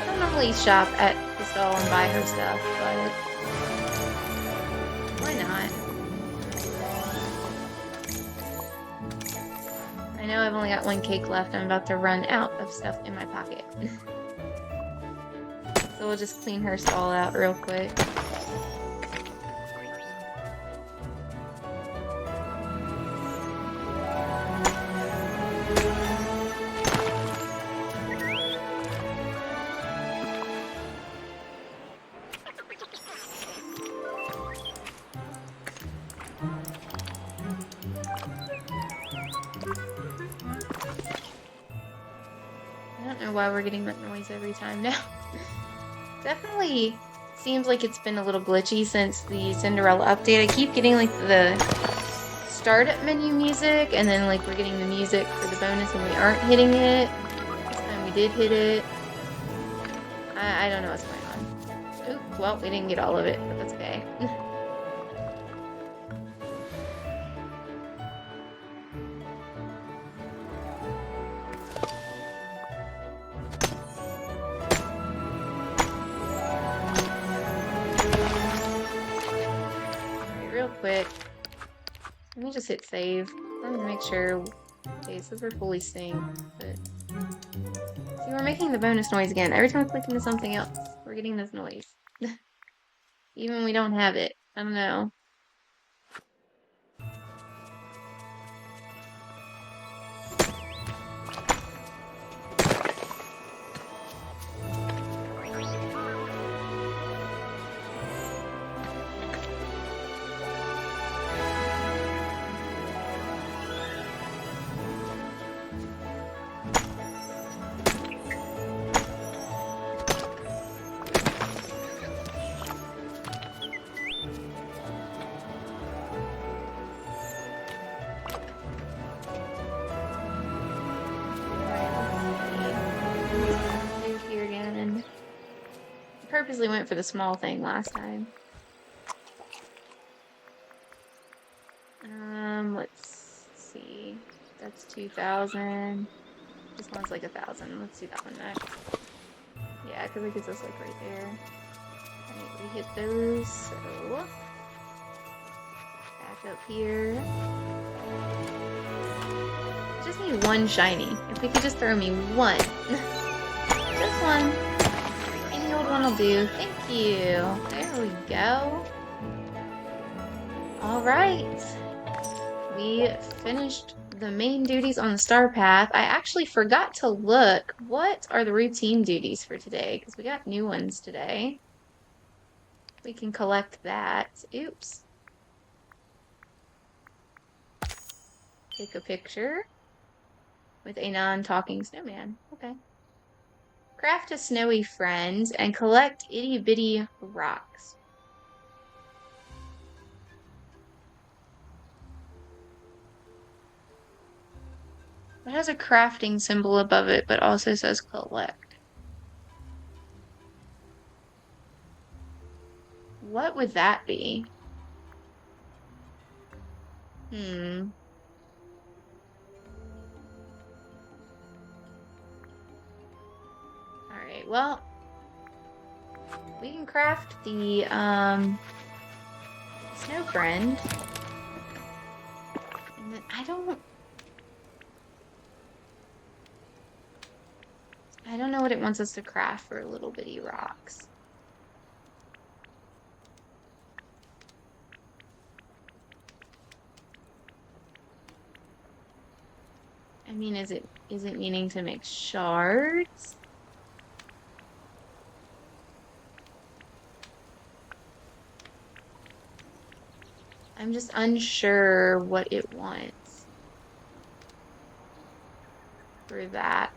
I don't normally shop at the stall and buy her stuff, but why not? I know I've only got one cake left. I'm about to run out of stuff in my pocket. So we'll just clean her stall out real quick. I don't know why we're getting that noise every time now. Definitely seems like it's been a little glitchy since the Cinderella update. I keep getting like the startup menu music, and then like we're getting the music for the bonus and we aren't hitting it. This time we did hit it. I don't know what's going on. Oop, well, we didn't get all of it, but that's okay. Real quick. Let me just hit save. I'm gonna make sure. Okay, it says we're fully synced, but see, we're making the bonus noise again. Every time I click into something else, we're getting this noise. Even when we don't have it. I don't know. Purposely went for the small thing last time. Let's see. That's 2,000. This one's like 1,000. Let's do that one next. Yeah, because it gets us like right there. Alright, we hit those, so back up here. I just need one shiny. If we could just throw me one. Just one. Any old one will do. Thank you. There we go. Alright. We finished the main duties on the star path. I actually forgot to look. What are the routine duties for today? Because we got new ones today. We can collect that. Oops. Take a picture with a non-talking snowman. Okay. Craft a snowy friend and collect itty-bitty rocks. It has a crafting symbol above it, but also says collect. What would that be? Hmm. Alright, well, we can craft the, Snow Friend. And then I don't know what it wants us to craft for little bitty rocks. I mean, is it meaning to make shards? I'm just unsure what it wants for that.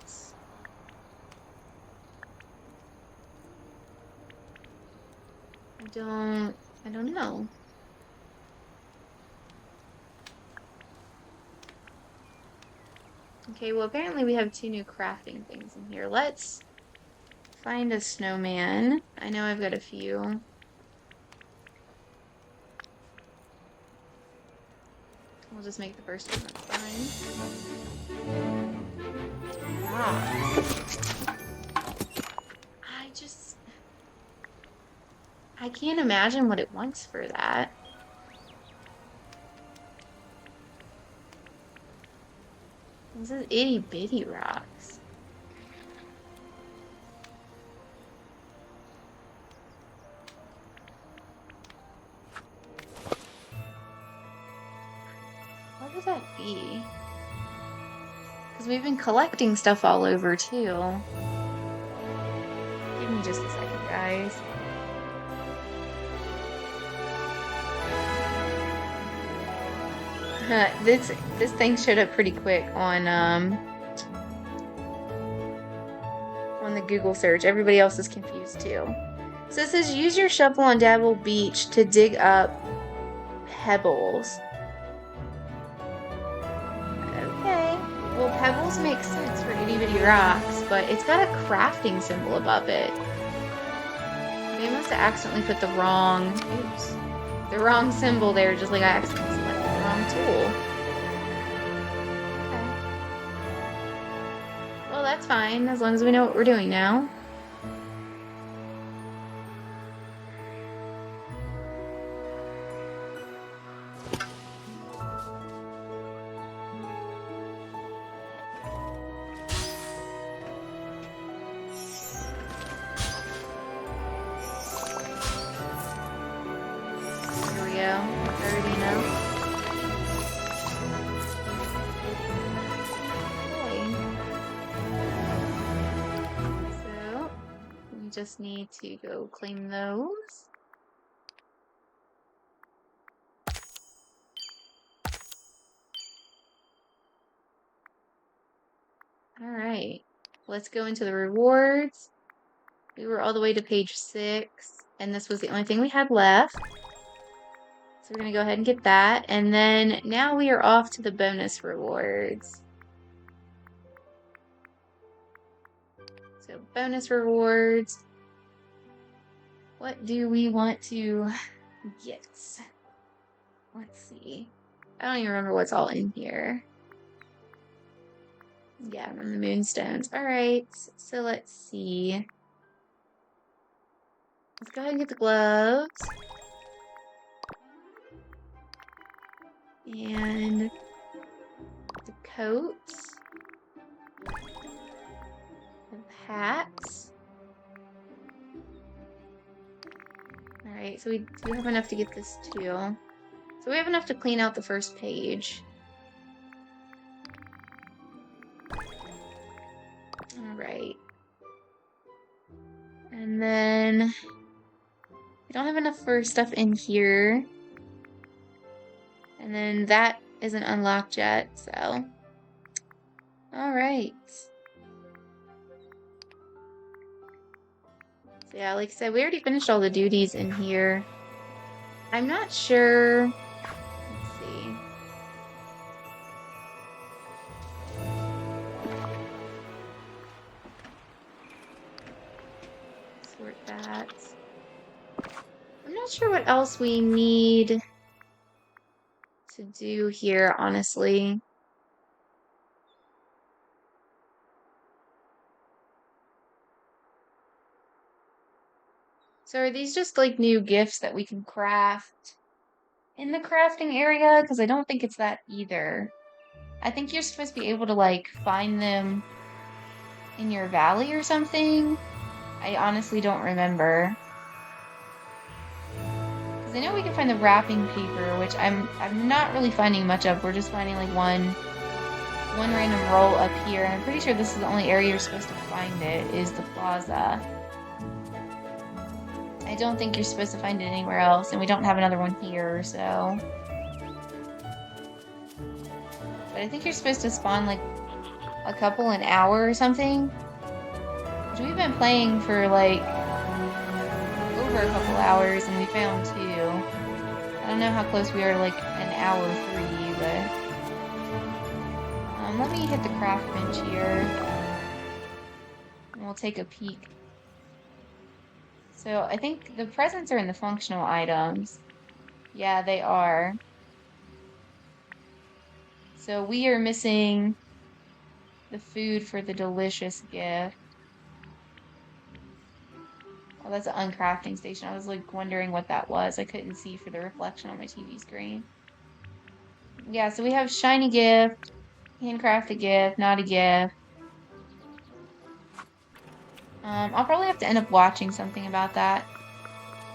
I don't know. Okay, well, apparently we have 2 new crafting things in here. Let's find a snowman. I know I've got a few. We'll just make the first one, that's fine. Ah. I can't imagine what it wants for that. This is itty bitty rocks. What would that be? Because we've been collecting stuff all over too. Give me just a second, guys. This thing showed up pretty quick on the Google search. Everybody else is confused too. So it says use your shovel on Dabble Beach to dig up pebbles. Okay. Well, pebbles make sense for itty bitty rocks, but it's got a crafting symbol above it. They must have accidentally put the wrong symbol there, just like I accidentally selected the wrong tool. Okay. Well, that's fine, as long as we know what we're doing now. Just need to go claim those. All right, let's go into the rewards. We were all the way to page 6, and this was the only thing we had left. So we're gonna go ahead and get that, and then now we are off to the bonus rewards. So bonus rewards. What do we want to get? Let's see. I don't even remember what's all in here. Yeah, from the moonstones. Alright, so let's see. Let's go ahead and get the gloves. And the coats. The hats. Alright, so we do have enough to get this too. So we have enough to clean out the first page. Alright. And then we don't have enough for stuff in here. And then that isn't unlocked yet, so. Alright. So yeah, like I said, we already finished all the duties in here. I'm not sure. Let's see. that. I'm not sure what else we need to do here, honestly. So are these just like new gifts that we can craft in the crafting area? Because I don't think it's that either. I think you're supposed to be able to like find them in your valley or something. I honestly don't remember. Because I know we can find the wrapping paper, which I'm not really finding much of. We're just finding like one random roll up here. And I'm pretty sure this is the only area you're supposed to find it, is the plaza. I don't think you're supposed to find it anywhere else, and we don't have another one here, so. But I think you're supposed to spawn like a couple an hour or something. Which we've been playing for like over a couple hours, and we found 2. I don't know how close we are to like an hour 3, but let me hit the craft bench here, and we'll take a peek. So I think the presents are in the functional items. Yeah, they are. So we are missing the food for the delicious gift. Oh, that's an uncrafting station. I was like wondering what that was. I couldn't see for the reflection on my TV screen. Yeah, so we have shiny gift, handcrafted gift, not a gift. I'll probably have to end up watching something about that,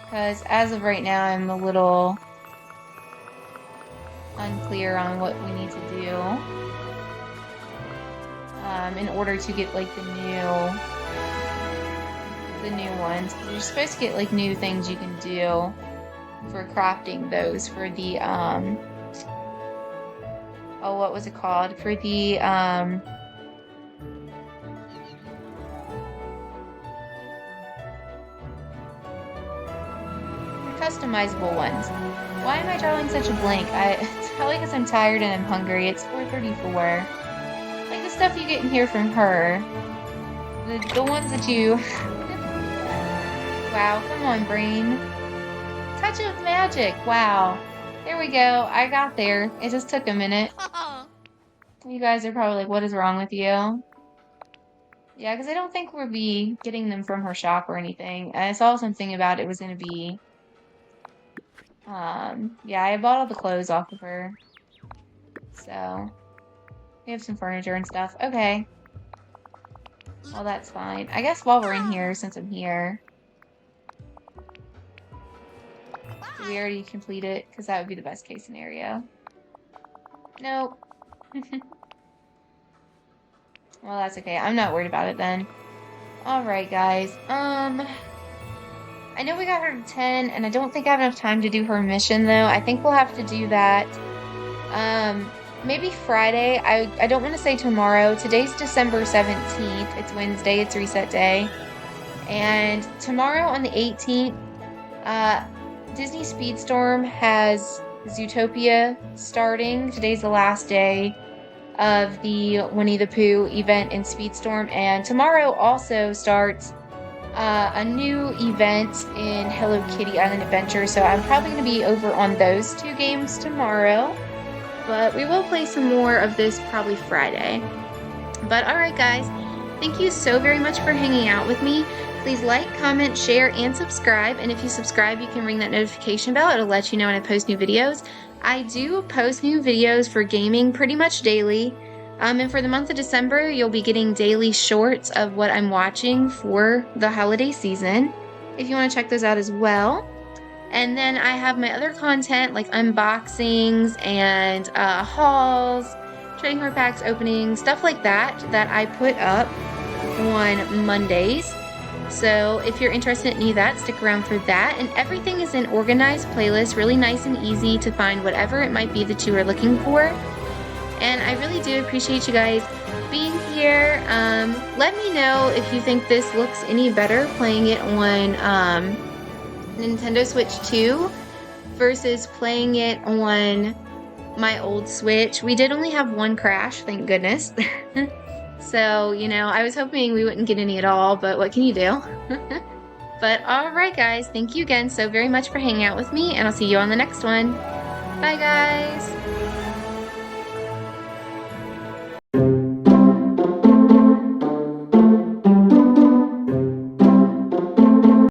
because as of right now, I'm a little unclear on what we need to do in order to get like the new ones. You're supposed to get like new things you can do for crafting those for the oh, what was it called? For the customizable ones. Why am I drawing such a blank? It's probably because I'm tired and I'm hungry. It's 4:34. Like the stuff you get in here from her. The ones that you... Wow, come on, brain. Touch of magic. Wow. There we go. I got there. It just took a minute. You guys are probably like, what is wrong with you? Yeah, because I don't think we'll be getting them from her shop or anything. I saw something about it was going to be... yeah, I bought all the clothes off of her. So, we have some furniture and stuff. Okay. Well, that's fine. I guess while we're in here, since I'm here... Did we already complete it? Because that would be the best case scenario. Nope. Well, that's okay. I'm not worried about it then. Alright, guys. I know we got her to 10, and I don't think I have enough time to do her mission, though. I think we'll have to do that. Maybe Friday. I don't want to say tomorrow. Today's December 17th. It's Wednesday. It's reset day. And tomorrow on the 18th, Disney Speedstorm has Zootopia starting. Today's the last day of the Winnie the Pooh event in Speedstorm, and tomorrow also starts a new event in Hello Kitty Island Adventure, so I'm probably going to be over on those 2 games tomorrow, but we will play some more of this probably Friday. But alright guys, thank you so very much for hanging out with me. Please like, comment, share, and subscribe. And if you subscribe, you can ring that notification bell. It'll let you know when I post new videos. I do post new videos for gaming pretty much daily. And for the month of December, you'll be getting daily shorts of what I'm watching for the holiday season, if you want to check those out as well. And then I have my other content like unboxings and hauls, trading card packs, openings, stuff like that, that I put up on Mondays. So if you're interested in any of that, stick around for that. And everything is in organized playlists, really nice and easy to find whatever it might be that you are looking for. And I really do appreciate you guys being here. Let me know if you think this looks any better playing it on Nintendo Switch 2 versus playing it on my old Switch. We did only have one crash, thank goodness. So, you know, I was hoping we wouldn't get any at all, but what can you do? But all right, guys, thank you again so very much for hanging out with me, and I'll see you on the next one. Bye, guys.